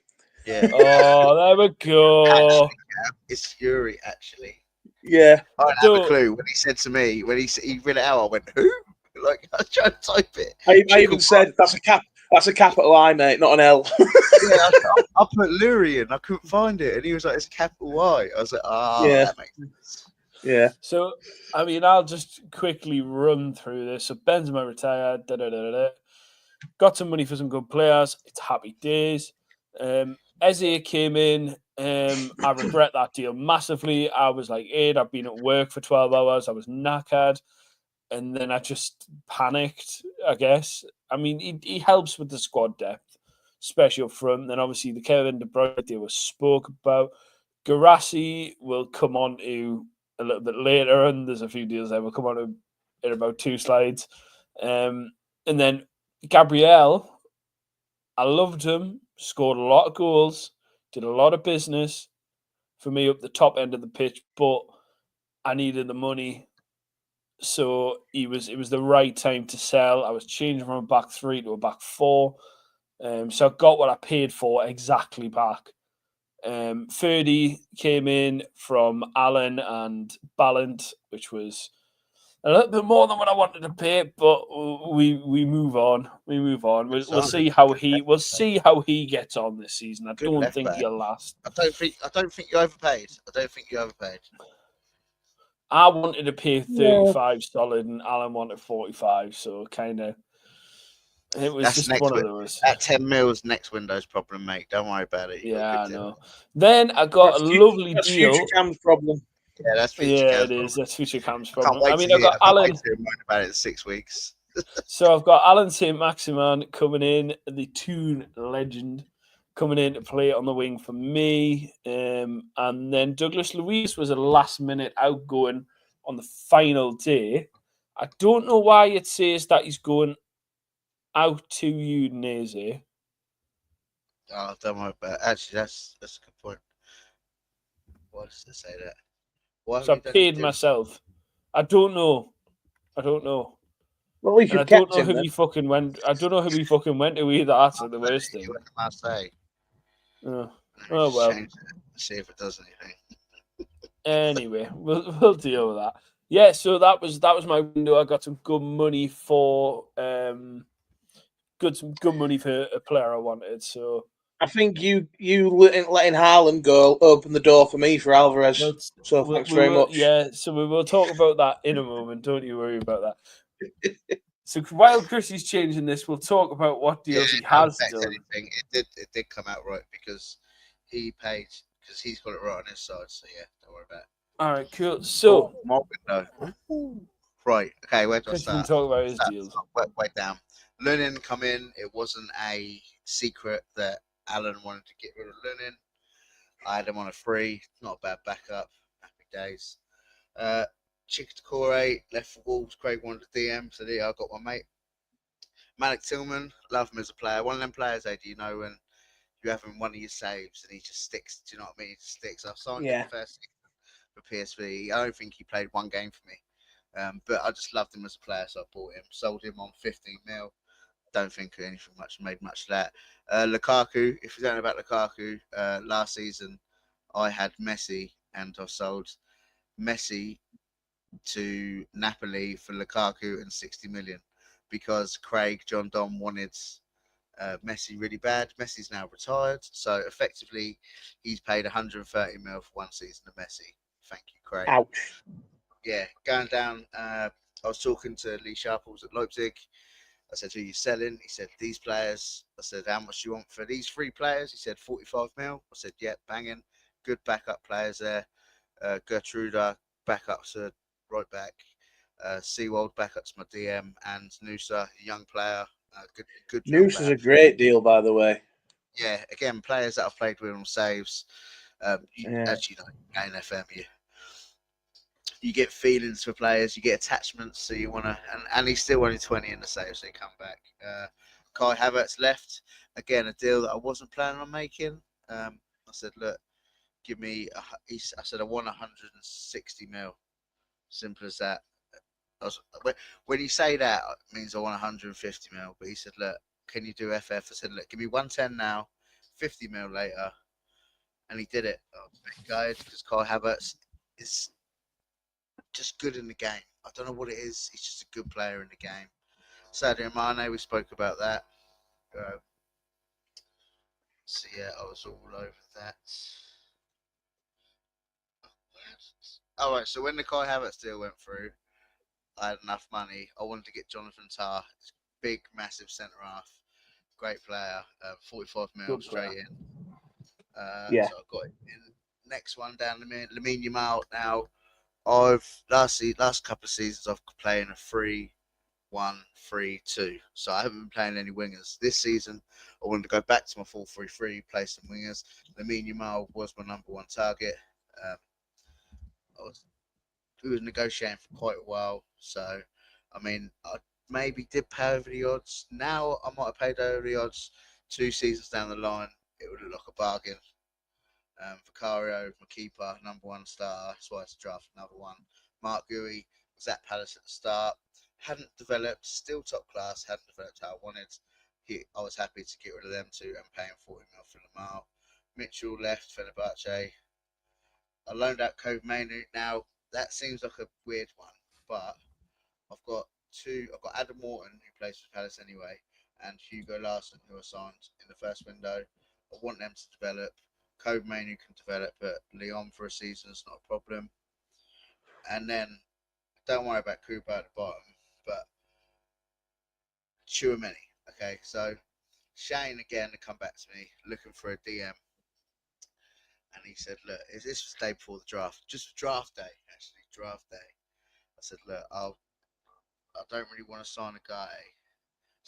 Yeah. Oh, there we go. Actually, it's Fury, actually. Yeah. I didn't have a clue when he said to me, when he read it out, I went, who? Like, I was trying to type it. I even said, that's a capital I, mate, not an L. Yeah, I put Lurie in, I couldn't find it. And he was like, it's a capital Y. I was like, Yeah. That makes sense. Yeah. So, I mean, I'll just quickly run through this. So, Benzema retired. Got some money for some good players. It's happy days. Eze came in. I regret that deal massively. I was like 8. I've been at work for 12 hours. I was knackered. And then I just panicked, I guess. I mean, he helps with the squad depth, especially up front. Then obviously the Kevin De Bruyne deal was spoke about. Garassi will come on to a little bit later, and there's a few deals there. We'll come on to in about 2 slides. And then Gabriel, I loved him, scored a lot of goals, did a lot of business for me up the top end of the pitch, but I needed the money. So it was the right time to sell. I was changing from a back 3 to a back 4. So I got what I paid for exactly back. 30 came in from Allen and Ballant, which was a little bit more than what I wanted to pay, but we move on. We move on. We'll see how he gets on this season. I don't think he'll last. I don't think you overpaid. I wanted to pay 35 solid, and Alan wanted 45. So kind of, it was That's just one of those. That 10 mils next window's problem, mate. Don't worry about it. Yeah, I know. Then I got a lovely deal. Future Cam's problem. Yeah, that's Future Cam's problem. That's Future Cam's problem. I mean, I've got Alan. I can't wait about it in 6 weeks. So I've got Alan St. Maximan coming in, the Toon legend, coming in to play on the wing for me. And then Douglas Luiz was a last-minute outgoing on the final day. I don't know why it says that he's going out to Udinese. Oh, don't worry about it. Actually, that's a good point. Why does it say that? So I paid myself. I don't know. Well, at least I don't know who he fucking went. I don't know who he fucking went to either. That's the worst thing. You went to Marseille. Oh well. See if it does anything. Anyway, we'll deal with that. Yeah, so that was my window. I got some good money for some good money for a player I wanted. So I think you letting Haaland go opened the door for me for Alvarez. So thanks very much. Yeah, so we will talk about that in a moment. Don't you worry about that. So while Chrissy's changing this, we'll talk about what deals he has done. Anything. It did come out right because he paid, because he's got it right on his side. So yeah, don't worry about it. All right, cool. So my window. Right. Okay, where do I start? Talk about his deals. Way down. Lunin come in. It wasn't a secret that Alan wanted to get rid of Lunin. I had him on a free. Not a bad backup. Happy days. Chickadore left for Wolves. Craig wanted a DM, so there I got my mate. Malik Tillman, love him as a player. One of them players, do you know, when you have him in one of your saves and he just sticks. Do you know what I mean? He just sticks. I've signed him first for PSV. I don't think he played one game for me. But I just loved him as a player, so I bought him. Sold him on 15 mil. Don't think anything made much of that. Lukaku, if you don't know about Lukaku, last season I had Messi and I sold Messi to Napoli for Lukaku and 60 million because Craig John Don wanted Messi really bad. Messi's now retired, so effectively he's paid 130 mil for one season of Messi. Thank you, Craig. Ouch. Yeah, going down. I was talking to Lee Sharples at Leipzig. I said, who are you selling? He said, these players. I said, how much do you want for these 3 players? He said, 45 mil. I said, yeah, banging. Good backup players there. Gertruda, backup to right back. Seawold, backup to my DM. And Noosa, a young player. Good young Noose is player. a great deal, by the way. Yeah, again, players that I've played with on saves. Actually, no, in FM, you get feelings for players, you get attachments, so you want to, and he's still only 20 in the save, so he come back. Kai Havertz left, again, a deal that I wasn't planning on making. I said, look, give me, I said, I want 160 mil. Simple as that. When you say that, it means I want 150 mil, but he said, look, can you do FF? I said, look, give me 110 now, 50 mil later, and he did it. Thank God, because Kai Havertz is just good in the game. I don't know what it is. He's just a good player in the game. Sadio Mane, we spoke about that. So yeah, I was all over that. All right. So when the Kai Havertz deal went through, I had enough money. I wanted to get Jonathan Tah, big, massive centre half, great player. 45 mil straight in. Yeah. So I got it in. Next one down the minute, Lamine Yamal. Now I've last couple of seasons I've playing a 3-1-3-2. So I haven't been playing any wingers. This season I wanted to go back to my 4-3-3, play some wingers. Lamine Yamal was my number one target. We was negotiating for quite a while. So I mean I maybe did pay over the odds. Now I might have paid over the odds. 2 seasons down the line, it would look like a bargain. Vicario, my keeper, number one starter. That's why it's draft another one. Mark Gui was at Palace at the start. Hadn't developed, still top class, hadn't developed how I wanted. I was happy to get rid of them two and pay him 40 mil for Lamar. Mitchell left, Fenerbahce. I loaned out Cove Mainu. Now, that seems like a weird one, but I've got Adam Morton, who plays for Palace anyway, and Hugo Larsson, who I signed in the first window. I want them to develop. Code Mainu can develop at Lyon for a season, it's not a problem. And then, don't worry about Kuba at the bottom, but Chouameni. Okay, so Shane again to come back to me, looking for a DM. And he said, look, this was the day before the draft, just draft day, actually, draft day. I said, look, I don't really want to sign a guy,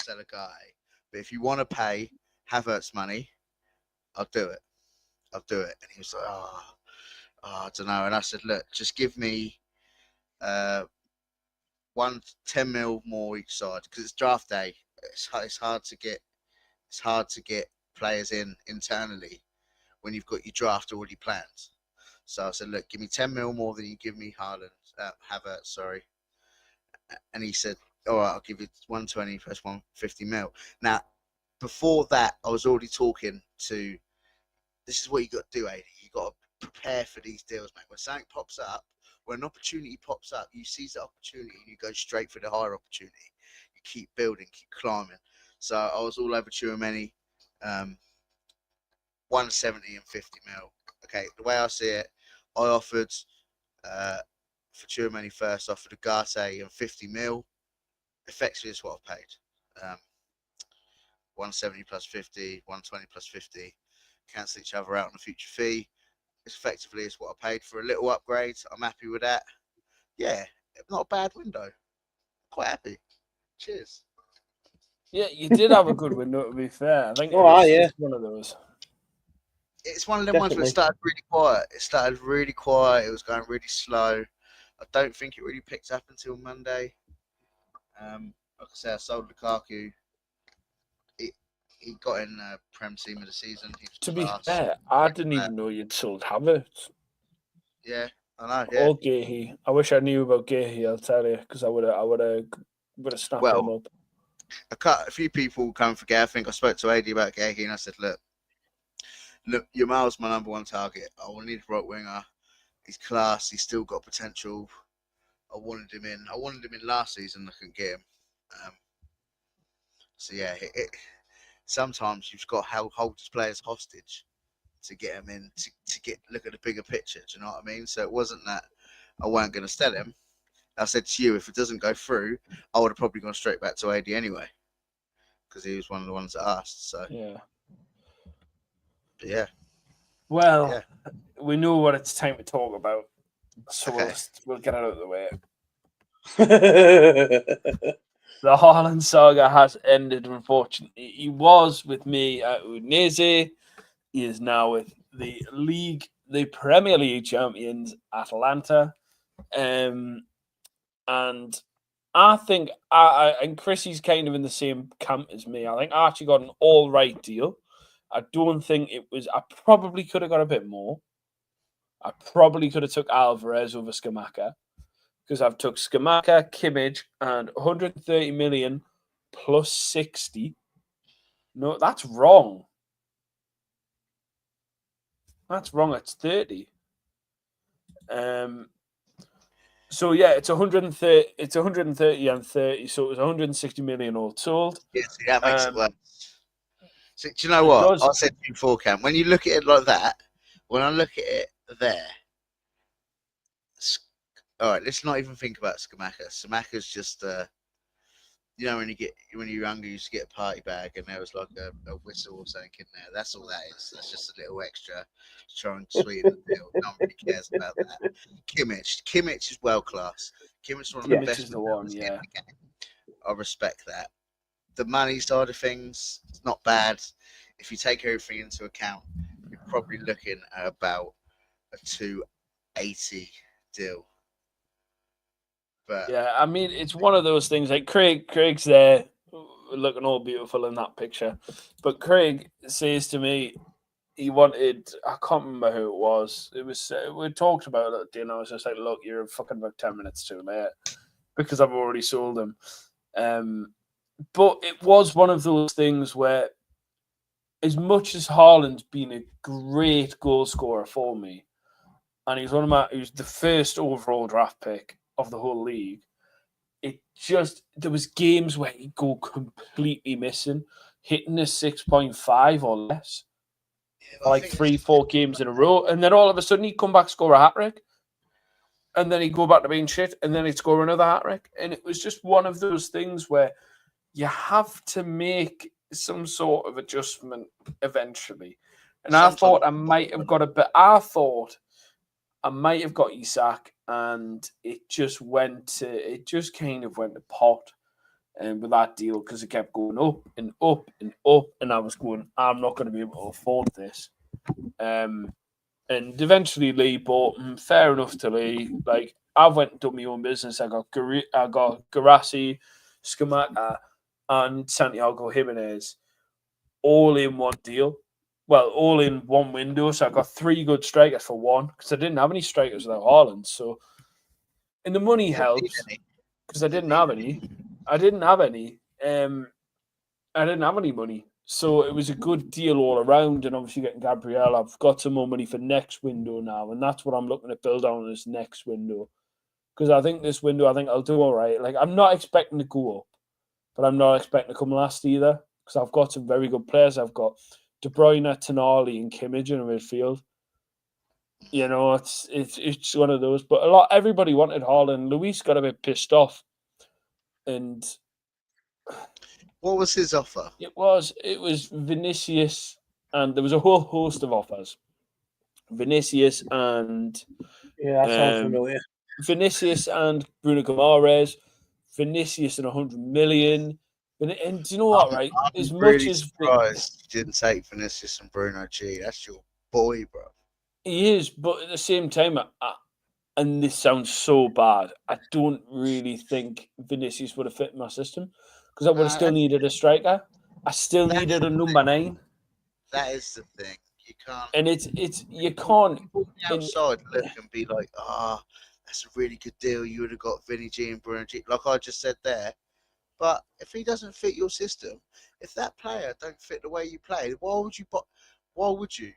sell a guy, but if you want to pay Havertz money, I'll do it. And he was like, I don't know. And I said, look, just give me 10 mil more each side because it's draft day. It's hard to get players in internally when you've got your draft already planned. So I said, look, give me 10 mil more than you give me Havertz, sorry. And he said, all right, I'll give you 120 plus 150 mil. Now, before that, I was already talking to. This is what you got to do, AD. You got to prepare for these deals, mate. When something pops up, when an opportunity pops up, you seize the opportunity and you go straight for the higher opportunity. You keep building, keep climbing. So I was all over Chouameni, 170 and 50 mil. Okay, the way I see it, I offered for Chouameni first, offered Ugarte and 50 mil. Effectively, is what I've paid. 170 plus 50, 120 plus 50. Cancel each other out on a future fee. Effectively, it's what I paid for a little upgrade. I'm happy with that. Yeah, not a bad window. Quite happy. Cheers. Yeah, you did have a good window, to be fair. I think it's one of those. It's one of them ones where it started really quiet. It was going really slow. I don't think it really picked up until Monday. Like I said, I sold Lukaku he got in Prem team of the season. He was To be class. fair, I didn't even know you'd sold Havertz Yeah, I know. Yeah. or Gahey. I wish I knew about Gahey. I'll tell you, because I would have snapped him Well, up. a few people come for Gay. I think I spoke to AD about Gay, and I said, look, Yamal's my number one target. I will need a right winger. He's class. He's still got potential. I wanted him in. I wanted him in last season. I couldn't get him. So yeah, sometimes you've got to hold his players hostage to get him in to look at the bigger picture. Do you know what I mean? So it wasn't that I weren't going to sell him. I said to you, if it doesn't go through, I would have probably gone straight back to AD anyway, because he was one of the ones that asked. So Yeah. yeah. Well, Yeah. we know what it's time to talk about, so Okay. we'll get it out of the way. The Haaland saga has ended, unfortunately. He was with me at Udinese. He is now with the Premier League champions, Atalanta. And I think and Chrissy's kind of in the same camp as me. I think I actually got an all right deal. I don't think it was. I probably could have got a bit more. I probably could have took Alvarez over Scamacca, because I've took Scamacca, Kimmich, and 130 million plus 60. No, that's wrong. That's wrong. It's 30. So yeah, it's 130. It's 130 and 30. So it was 160 million all told. Yeah, see, that makes it worse. So, do you know what? I said to you before, Cam, when you look at it like that, when I look at it there, all right, let's not even think about Scamacca. Scamacca's just, when you're younger, you used to get a party bag and there was like a whistle or something in there. That's all that is. That's just a little extra to try and sweeten the deal. No one really cares about that. Kimmich is world class. Kimmich is one of the best one, in the game. I respect that. The money side of things, it's not bad. If you take everything into account, you're probably looking at about a 280 deal. But yeah, I mean, it's one of those things. Like Craig's there, looking all beautiful in that picture, but Craig says to me, he wanted. I can't remember who it was. It was we talked about it at dinner. I was just like, "Look, you're fucking about 10 minutes too late because I've already sold him." But it was one of those things where, as much as Haaland's been a great goal scorer for me, and he was the first overall draft pick of the whole league, there was games where he'd go completely missing, hitting a 6.5 or less, like 3-4 games in a row, and then all of a sudden he'd come back, score a hat-trick, and then he'd go back to being shit, and then he'd score another hat-trick, and it was just one of those things where you have to make some sort of adjustment eventually. And I thought I might have got Isak, and it just kind of went to pot with that deal, because it kept going up and up and up, and I was going, I'm not going to be able to afford this. And eventually Lee bought him. Fair enough to Lee. Like, I went and done my own business. I got Garassi, Scamacca, and Santiago Jimenez all in one deal. Well, all in one window. So I got 3 good strikers for one, because I didn't have any strikers without Haaland. So, and the money helps, because I didn't have any. I didn't have any money. So it was a good deal all around. And obviously getting Gabriel, I've got some more money for next window now. And that's what I'm looking to build on this next window. Because I think this window, I'll do all right. Like, I'm not expecting to go up, but I'm not expecting to come last either, because I've got some very good players. I've got De Bruyne, Tonali, and Kimmich in the midfield. You know, it's one of those. But everybody wanted Haaland. Luis got a bit pissed off. And what was his offer? It was Vinicius, and there was a whole host of offers. Vinicius and that sounds familiar. Vinicius and Bruno Guimaraes, Vinicius and 100 million. And do you know what, right? I'm really surprised you didn't take Vinicius and Bruno G. That's your boy, bro. He is, but at the same time, and this sounds so bad, I don't really think Vinicius would have fit in my system, because I would have still needed a striker. I still needed a number 9. That is the thing. You can't. And you can't. Outside look and be like, that's a really good deal. You would have got Vinny G and Bruno G, like I just said there. But if he doesn't fit your system, if that player don't fit the way you play, why would you? Why would you?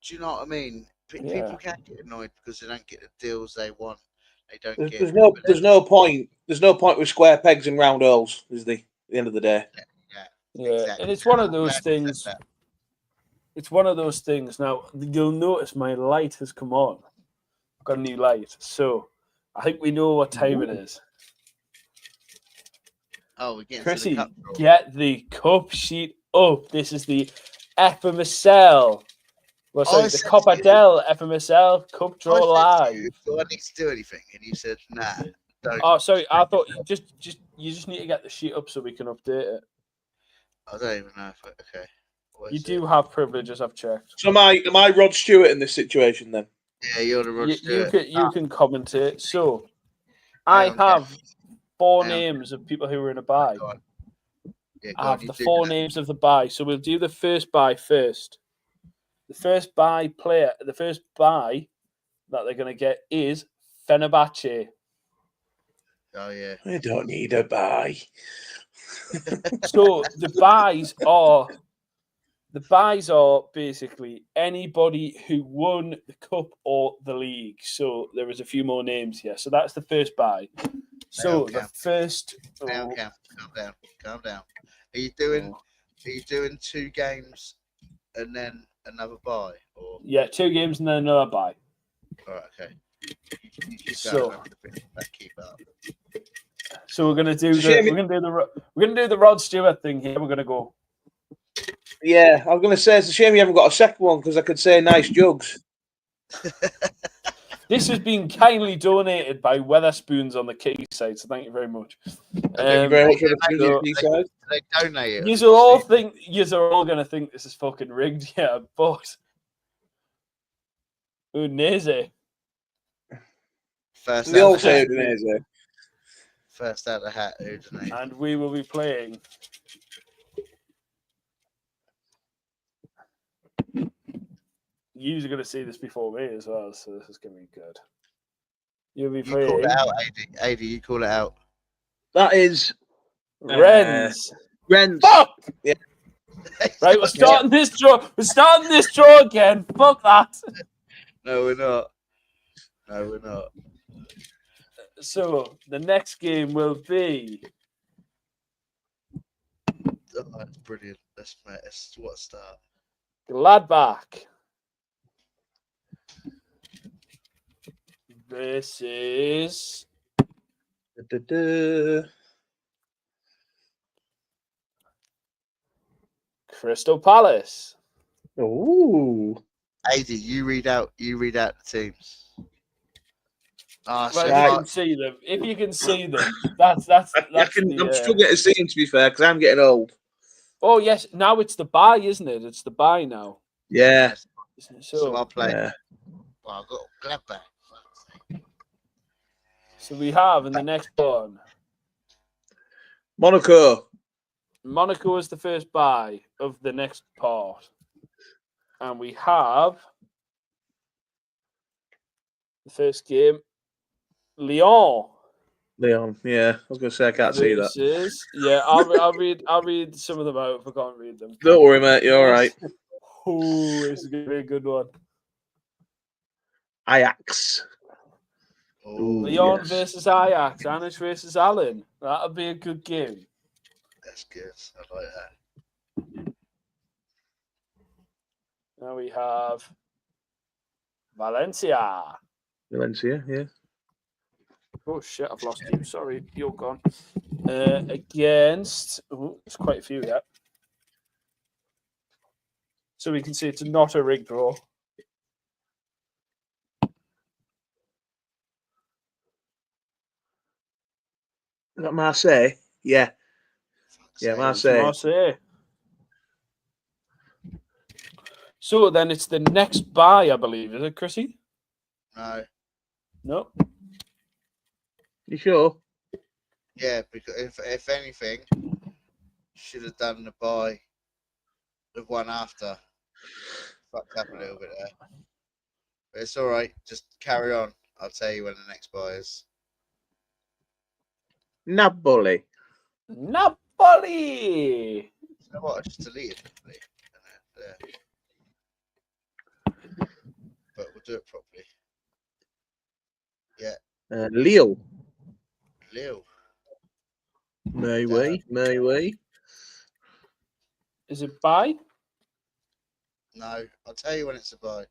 Do you know what I mean? People can't get annoyed because they don't get the deals they want. They don't get. There's no point. There's no point with square pegs and round holes. Is the at the end of the day? Yeah, exactly. And it's one of those things. It's one of those things. Now you'll notice my light has come on. I've got a new light, so I think we know what time it is. Oh, we're getting Chrissy, to the cup draw. get the cup sheet up. This is the FMSL. Well, sorry, the Copa del FMSL Cup Draw Live. Do I need to do anything? And you said, nah. Don't. Oh, sorry. I thought you just need to get the sheet up so we can update it. I don't even know if okay. You do have privileges, I've checked. So am I Rod Stewart in this situation then? Yeah, you're the Rod Stewart. You can commentate. So I have 4 names of people who were in a bye. I have the 4 names of the bye. So we'll do the first bye first. The first bye player, the first bye that they're going to get is Fenerbahce. Oh, yeah. I don't need a bye. So the buys are basically anybody who won the cup or the league. So there is a few more names here. So that's the first buy. So the first. Calm down. Are you doing 2 games and then another buy? Or yeah, 2 games and then another buy. All right, okay. Keep up. So we're gonna do the Rod Stewart thing here. We're gonna go. Yeah, I was going to say it's a shame you haven't got a second one because I could say nice jugs. This has been kindly donated by Weatherspoons on the Quayside, so thank you very much. Thank you very much for the Quayside. They donate it. You are all going to think this is fucking rigged, yeah, but Udinese. They all say Udinese. First out of the hat, Udinese. And we will be playing. You're going to see this before me as well, so this is going to be good. You'll be playing. You call it out, AD. You call it out. That is Rennes. Rennes. Fuck! Yeah. Right, we're starting this draw. We're starting this draw again. Fuck that. No, we're not. So the next game will be. Oh, that's brilliant. That's what a start. Gladbach versus Crystal Palace. Oh, AD, you read out the teams. Well, if you can see them, that's I'm struggling to see them, to be fair, because I'm getting old. Oh yes, now it's the buy, isn't it? It's the buy now. Yeah. So I'll play. Yeah. Well, I've got Gladbach. So we have in the next one Monaco. Monaco is the first buy of the next part, and we have the first game. Lyon, yeah. I was going to say I can't see that. Yeah, I'll read some of them out if I can't read them. Don't worry, mate. You're all right. Oh, this is going to be a good one. Ajax. Lyon versus Ajax. Anish versus Allen. That'll be a good game. That's good. I like that. Now we have Valencia, yeah. Oh shit, I've lost you. Sorry, you're gone. Against there's quite a few yet. So we can see it's not a rigged draw. Is that Marseille? Yeah. Yeah, Marseille. So then it's the next buy, I believe. Is it, Chrissy? No. You sure? Yeah, because if anything, should have done the buy, the one after. Fucked up a little bit there. But it's all right. Just carry on. I'll tell you when the next buy is. Napoli. Napoli. You know what? I just deleted it. There. But we'll do it properly. Yeah. Lille. Lille. Maybe. Is it buy? No, I'll tell you when it's a buy.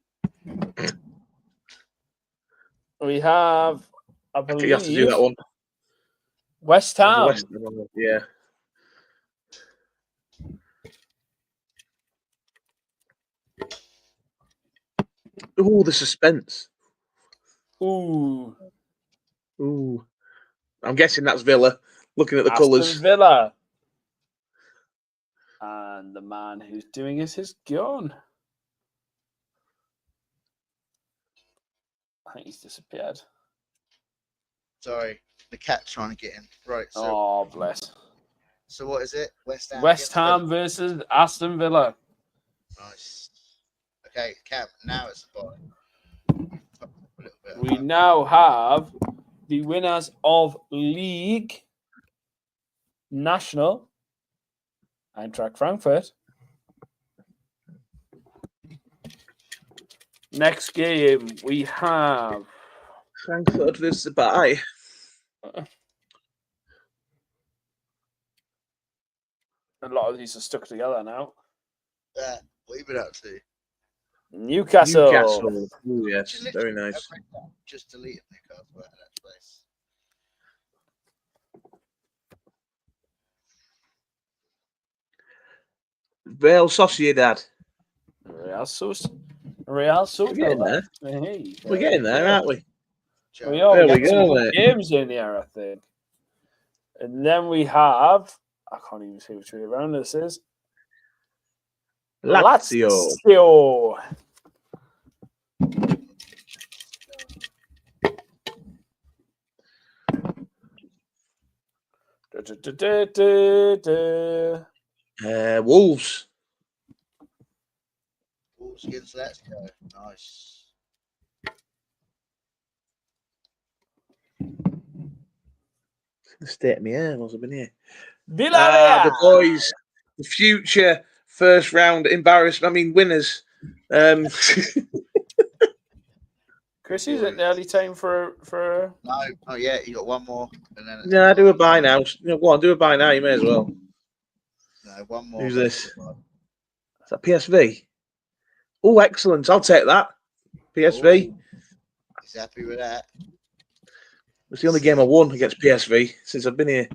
We have, I You believe, have to do that one. West Ham. West Ham, yeah. Oh, the suspense. Ooh. I'm guessing that's Villa. Looking at the Aston colours. Villa. And the man who's doing it is gone. I think he's disappeared. Sorry, the cat's trying to get in. Right. So, Oh, bless. so what is it? West Ham. West against Ham Villa? versus Aston Villa. Nice. Okay, Cam. Now it's a buy. A little bit. We now have the winners of League, National, Eintracht Frankfurt. Next game we have Frankfurt versus Dubai. a lot of these are stuck together now. What have you been up to? Newcastle. Oh, yes, very nice. Just delete Newcastle out of that place. Real Sociedad. Real Sociedad. getting there. Hey, We're getting there, aren't we? We are. There We we got some go, good mate. games in here, I think. And then we have, I can't even see which way around this is. Lazio. Lazio. Wolves. Wolves against Lazio. Nice. The state of my hair must have been here. Villarreal. The boys, the future first round embarrassment. I mean, winners. Chris, is it nearly time for No, not yet. You got one more, and then. Yeah, do a buy now. Go on, do a buy now. You may as well. No, one more. Who's this? Is that PSV? Oh, excellent. I'll take that. PSV. Ooh, he's happy with that. It's the only game I won against PSV since I've been here.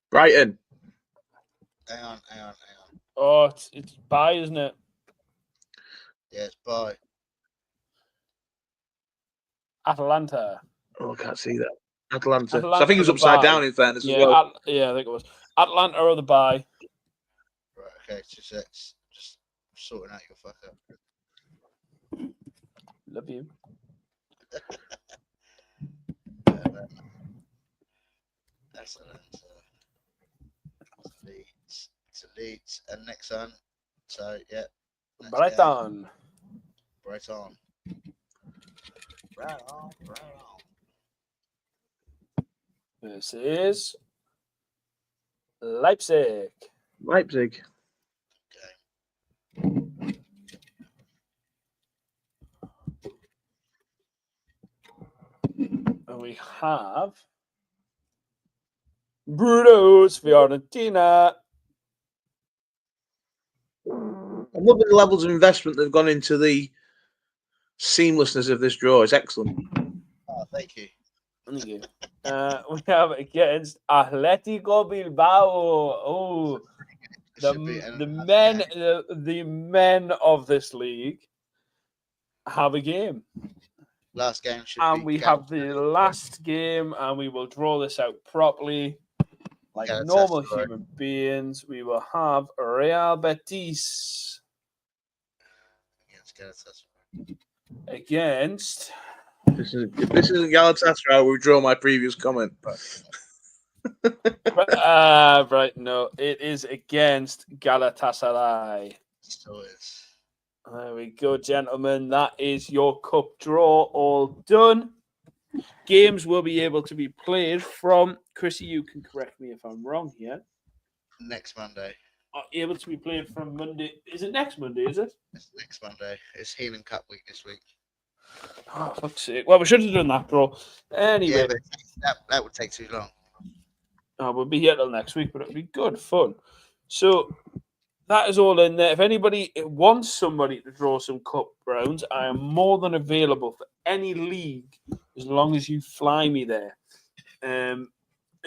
Brighton. Hang on. Oh, it's buy, isn't it? Yeah, it's buy. Atalanta. Oh, I can't see that. Atalanta. So I Atalanta think it was the upside buy. down, in fairness, Yeah, as well. yeah, I think it was. Atlanta or the buy. Right, okay, 2 secs. Just sorting out your fuck up. Love you. Excellent. Leeds, and next one. So, yeah. Brighton. Brighton. Versus Leipzig. Leipzig. And we have Bruno's Fiorentina. I'm loving the levels of investment that have gone into the seamlessness of this draw. It's excellent. Oh, thank you. Thank you. We have against Atletico Bilbao. Oh, the men of this league have a game. Last game should and be. We have the last game, and we will draw this out properly. Like Yeah, normal right. human beings, we will have Real Betis against If this isn't Galatasaray, I will withdraw my previous comment. Right, no, it is against Galatasaray. Still is. There we go, gentlemen. That is your cup draw all done. Games will be able to be played from Chrissy. You can correct me if I'm wrong here. Next Monday. Are able to be played from Monday. Is it next Monday? Is it? It's next Monday. It's Healing Cup week this week. Oh, fuck's sake. Well, we should have done that, bro. Anyway, Yeah, but that would take too long. we'll be here till next week, but it'll be good fun. So that is all in there. If anybody wants somebody to draw some cup rounds, I am more than available for any league as long as you fly me there. And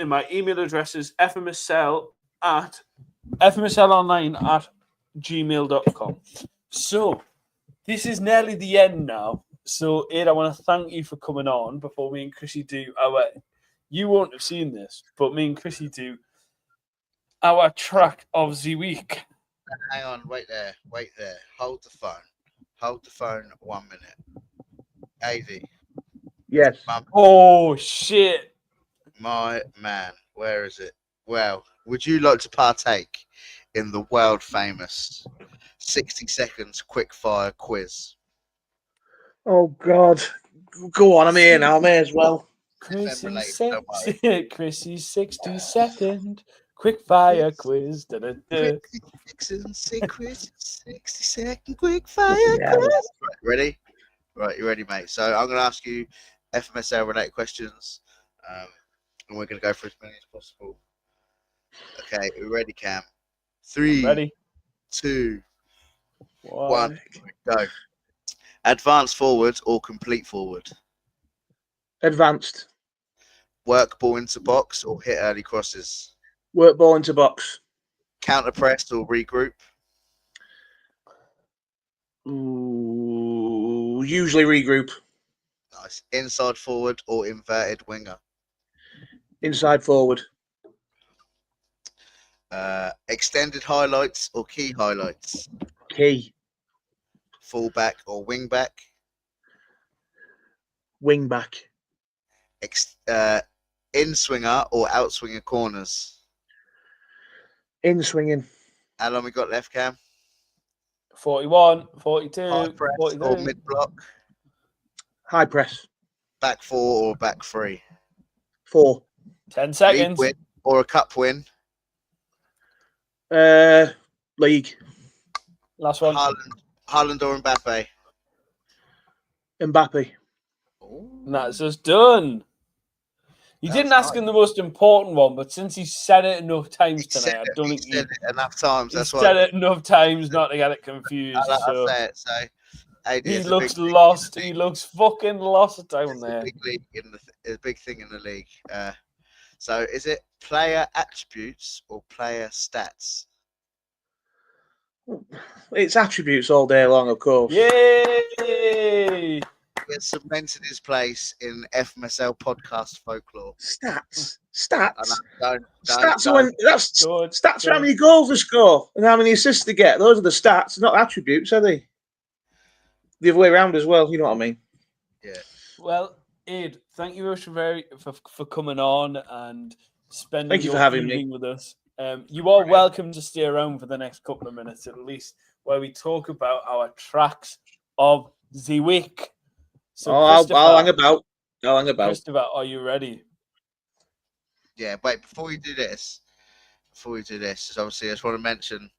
my email address is fmslonline@gmail.com. So this is nearly the end now. So Ade, I want to thank you for coming on before me and Chrissy do our. You won't have seen this, but me and Chrissy do our track of the week. Hang on, wait there. Hold the phone 1 minute. Ade. Yes. Oh shit. My man, where is it? Well, would you like to partake in the world famous 60 seconds quick fire quiz? Oh God. Go on, I'm here now. I may as well. Chrissy's 60-second quick fire quiz. 60 second quick fire Yeah. quiz. Ready? Right, you ready, mate? So I'm going to ask you FMSL related questions, and we're going to go for as many as possible. Okay, you ready, Cam? 3, Ready? 2, 1, go. Advance forward or complete forward? Advanced. Work ball into box or hit early crosses? Work ball into box. Counter press or regroup? Ooh, usually regroup. Nice. Inside forward or inverted winger? Inside forward. Extended highlights or key highlights? Key. Fullback or wing back? Wing back. In swinger or out swinger corners? In swinging. How long we got left, Cam? 41, 42, High press 43. or mid block? High press. Back 4 or back 3? 4. 10 League seconds. win or a cup win? League. Last one. Haaland or Mbappe? Mbappe. And that's us done. You didn't ask him the most important one, but since he said it enough times tonight, I don't think he said it enough times. That's why said it enough times not to get it confused. I'll say it. So he looks lost. He looks fucking lost down there. It's a big thing in the league. So is it player attributes or player stats? It's attributes all day long, of course. Yay! He has cemented his place in FMSL podcast folklore. Stats. Stats are how many goals they score and how many assists they get. Those are the stats, not attributes, are they? The other way around as well. You know what I mean? Yeah. Well, Ade, thank you very much for coming on and spending Thank you your for having evening me. with us. You are welcome to stay around for the next couple of minutes at least, where we talk about our tracks of the week. So I'll hang about. Christopher, are you ready? Yeah, wait, before we do this, obviously I just want to mention,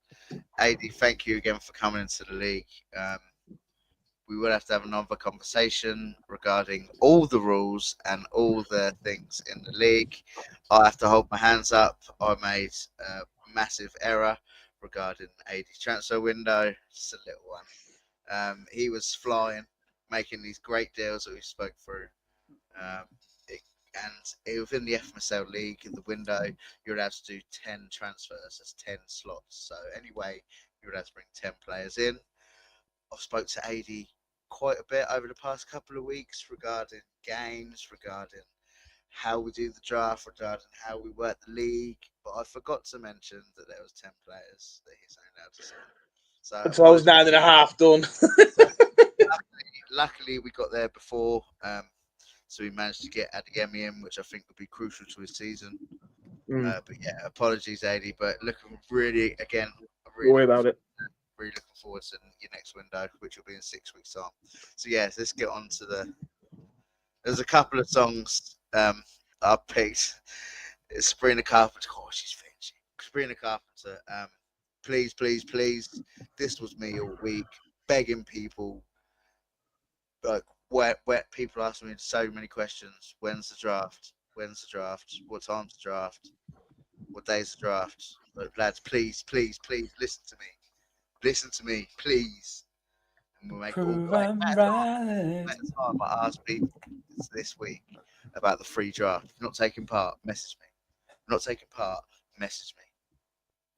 Ade, thank you again for coming into the league. We will have to have another conversation regarding all the rules and all the things in the league. I have to hold my hands up. I made a massive error regarding Ade's transfer window, just a little one. He was flying, making these great deals that we spoke through. And within the FMSL league, in the window, you're allowed to do 10 transfers. That's 10 slots. So anyway, you're allowed to bring 10 players in. I've spoke to Ade quite a bit over the past couple of weeks regarding games, regarding how we do the draft, regarding how we work the league. But I forgot to mention that there was 10 players that he's only allowed to sign. So I was 9.5 done. Luckily, we got there before So we managed to get Ade in, which I think would be crucial to his season. Mm. But yeah, apologies, Ade, but looking really, again, Don't worry about it. really looking forward to your next window, which will be in 6 weeks' time. So yeah, let's get on to there's a couple of songs I picked. It's Sabrina Carpenter. Oh, she's fancy. Sabrina Carpenter. Please, please, please. This was me all week, begging people, like wet people asking me so many questions. When's the draft? When's the draft? What time's the draft? What day's the draft? Like, lads, please, please, please listen to me. Listen to me, please. And we'll make all Prove like I'm at right. time I ask people this week about the free draft. If you're not taking part, message me. If you're not taking part, message me.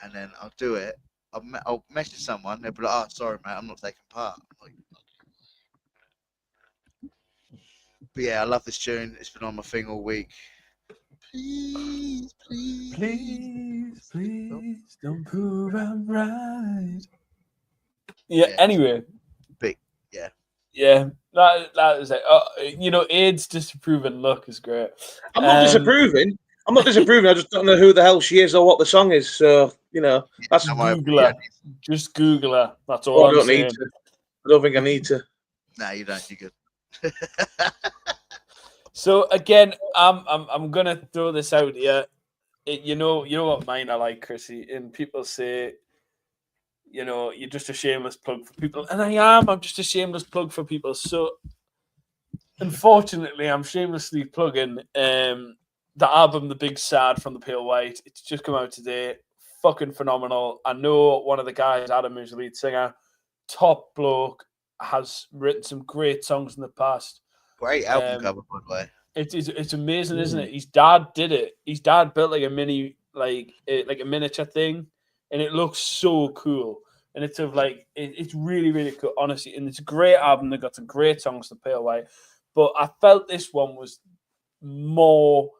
And then I'll do it. I'll message someone. They'll be like, "Oh, sorry, mate, I'm not taking part." I'm like, but yeah, I love this tune. It's been on my thing all week. Please, please, Please, please don't prove I'm right. Yeah. Yeah. Anyway. Big. Yeah. Yeah. That is it. Ade's disapproving look is great. I'm not disapproving. I'm not disapproving. I just don't know who the hell she is or what the song is. So that's Just Google her. Just Google her. That's all I I'm don't saying. need to. I don't think I need to. No, you don't. You're good. So again, I'm gonna throw this out here. You know what mine are like, Chrissy, and people say, you're just a shameless plug for people, and I'm just a shameless plug for people. So unfortunately, I'm shamelessly plugging the album The Big Sad from the Pale White. It's just come out today. Fucking phenomenal. I know one of the guys, Adam, who's the lead singer, top bloke, has written some great songs in the past. Great album cover, by the way. It's amazing, isn't it? His dad did it. His dad built like a mini, like a miniature thing, and it looks so cool. And it's it's really, really cool, honestly. And it's a great album. They got some great songs to Pale White, but I felt this one was more.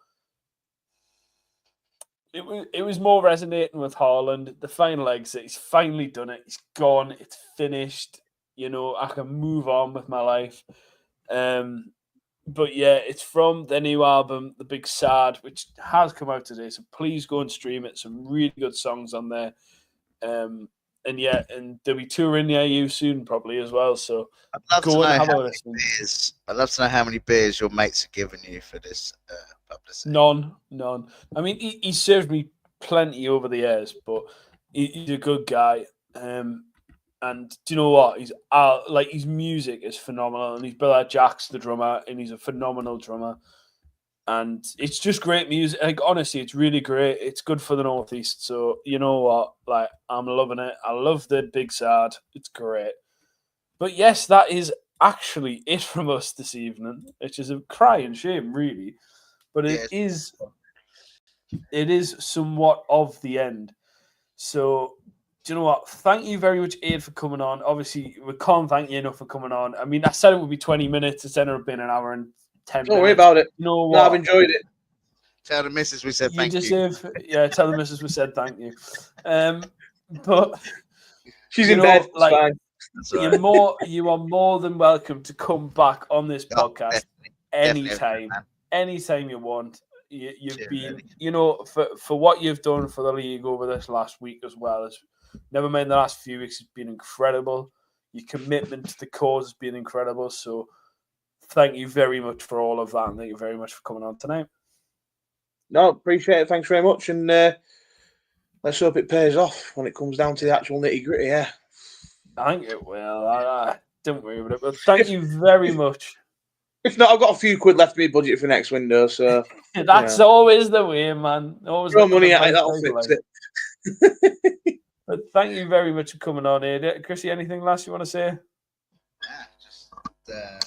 It was more resonating with Haaland. The final exit. He's finally done it. He's gone. It's finished. I can move on with my life. But yeah, it's from the new album, The Big Sad, which has come out today. So please go and stream it. Some really good songs on there. And they'll be touring the AU soon, probably as well. So I'd love go to and know have how a many listen. beers. I'd love to know how many beers your mates are giving you for this publicity. None. I mean, he served me plenty over the years, but he's a good guy. And do you know what? His music is phenomenal, and he's Brother Jack's the drummer, and he's a phenomenal drummer. And it's just great music. Like honestly, it's really great. It's good for the Northeast. So you know what? Like I'm loving it. I love the Big Sad. It's great. But yes, that is actually it from us this evening, which is a crying shame, really. But it is somewhat of the end. So do you know what? Thank you very much, Ade, for coming on. Obviously, we can't thank you enough for coming on. I mean, I said it would be 20 minutes. It's ended up being an hour and 10 minutes. Don't worry about it. You know what? No, I've enjoyed it. Tell the missus we said thank you. Yeah, tell the missus we said thank you. But she's in bed. It's fine. You are more than welcome to come back on this podcast anytime you want. You've been, for what you've done for the league over this last week as well as never mind the last few weeks has been incredible. Your commitment to the cause has been incredible. So thank you very much for all of that, and thank you very much for coming on tonight. No, appreciate it. Thanks very much, and let's hope it pays off when it comes down to the actual nitty gritty. Yeah, I think it will. Don't worry about it. But thank you very much. If not, I've got a few quid left in my budget for next window, so that's always the way, man. Always throw money at it, that'll fix it. But thank you very much for coming on, Ade. Chrissy, anything last you want to say? Yeah,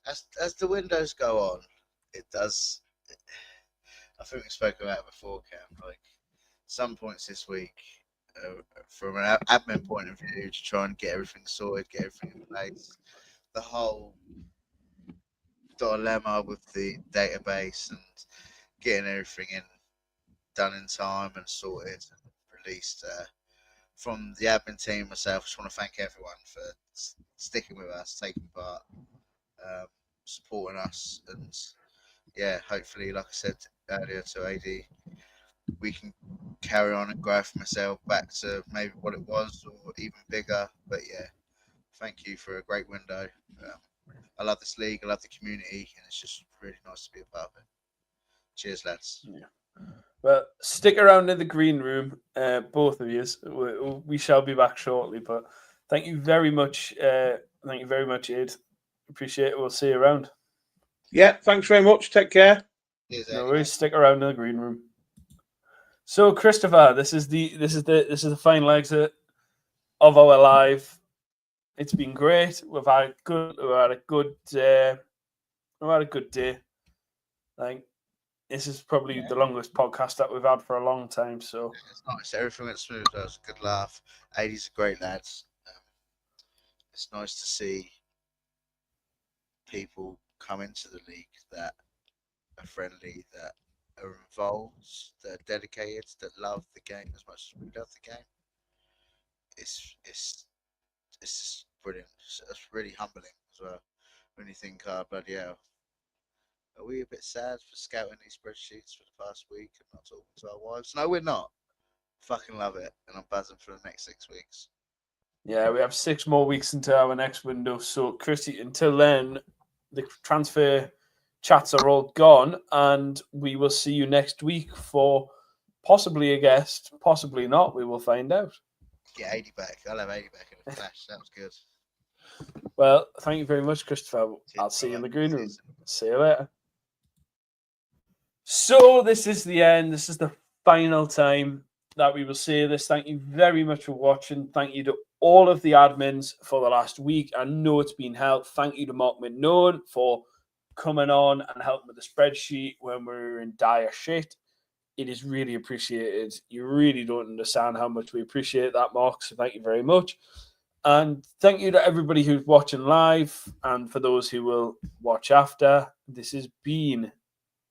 just as the windows go on, it does. I think we spoke about it before, Cam. Like some points this week, from an admin point of view, to try and get everything sorted, get everything in place. The whole dilemma with the database and getting everything done in time and sorted and released. From the admin team myself, I just want to thank everyone for sticking with us, taking part. supporting us. And yeah, hopefully, like I said earlier to AD, we can carry on and grow from myself back to maybe what it was or even bigger. But yeah, thank you for a great window. I love this league, I love the community, and it's just really nice to be a part of it. Cheers, lads. Yeah. Well, stick around in the green room, both of you. We shall be back shortly, but thank you very much. Thank you very much, Ade. Appreciate it. We'll see you around. Yeah, thanks very much. Take care. Cheers, No Andy, worries. mate. Stick around in the green room. So, Christopher, this is the final exit of our live. It's been great. We've had a good day. I think this is probably the longest podcast that we've had for a long time. So It's nice. Everything went smooth. That was a good laugh. 80's a great lads. It's nice to see people come into the league that are friendly, that are involved, that are dedicated, that love the game as much as we love the game. It's just brilliant. It's really humbling as well when you think, oh, bloody hell, are we a bit sad for scouting these spreadsheets for the past week and not talking to our wives? No, we're not. Fucking love it, and I'm buzzing for the next 6 weeks. yeah, we have 6 more weeks into our next window. So, Chrissy, until then, the transfer chats are all gone, and we will see you next week for possibly a guest, possibly not. We will find out. Get 80 back. I'll have 80 back in a flash. That was good. Well, thank you very much, Christopher. I'll see you in the green room. See you later. So this is the end. This is the final time that we will say this. Thank you very much for watching. Thank you to all of the admins for the last week. I know it's been helped. Thank you to Mark McNolan for coming on and helping with the spreadsheet when we were in dire shit. It is really appreciated. You really don't understand how much we appreciate that, Mark. So thank you very much. And thank you to everybody who's watching live and for those who will watch after. This has been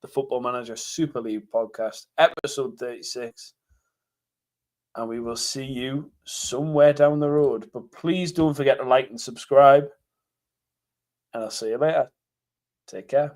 the Football Manager Super League podcast, episode 36. And we will see you somewhere down the road. But please don't forget to like and subscribe. And I'll see you later. Take care.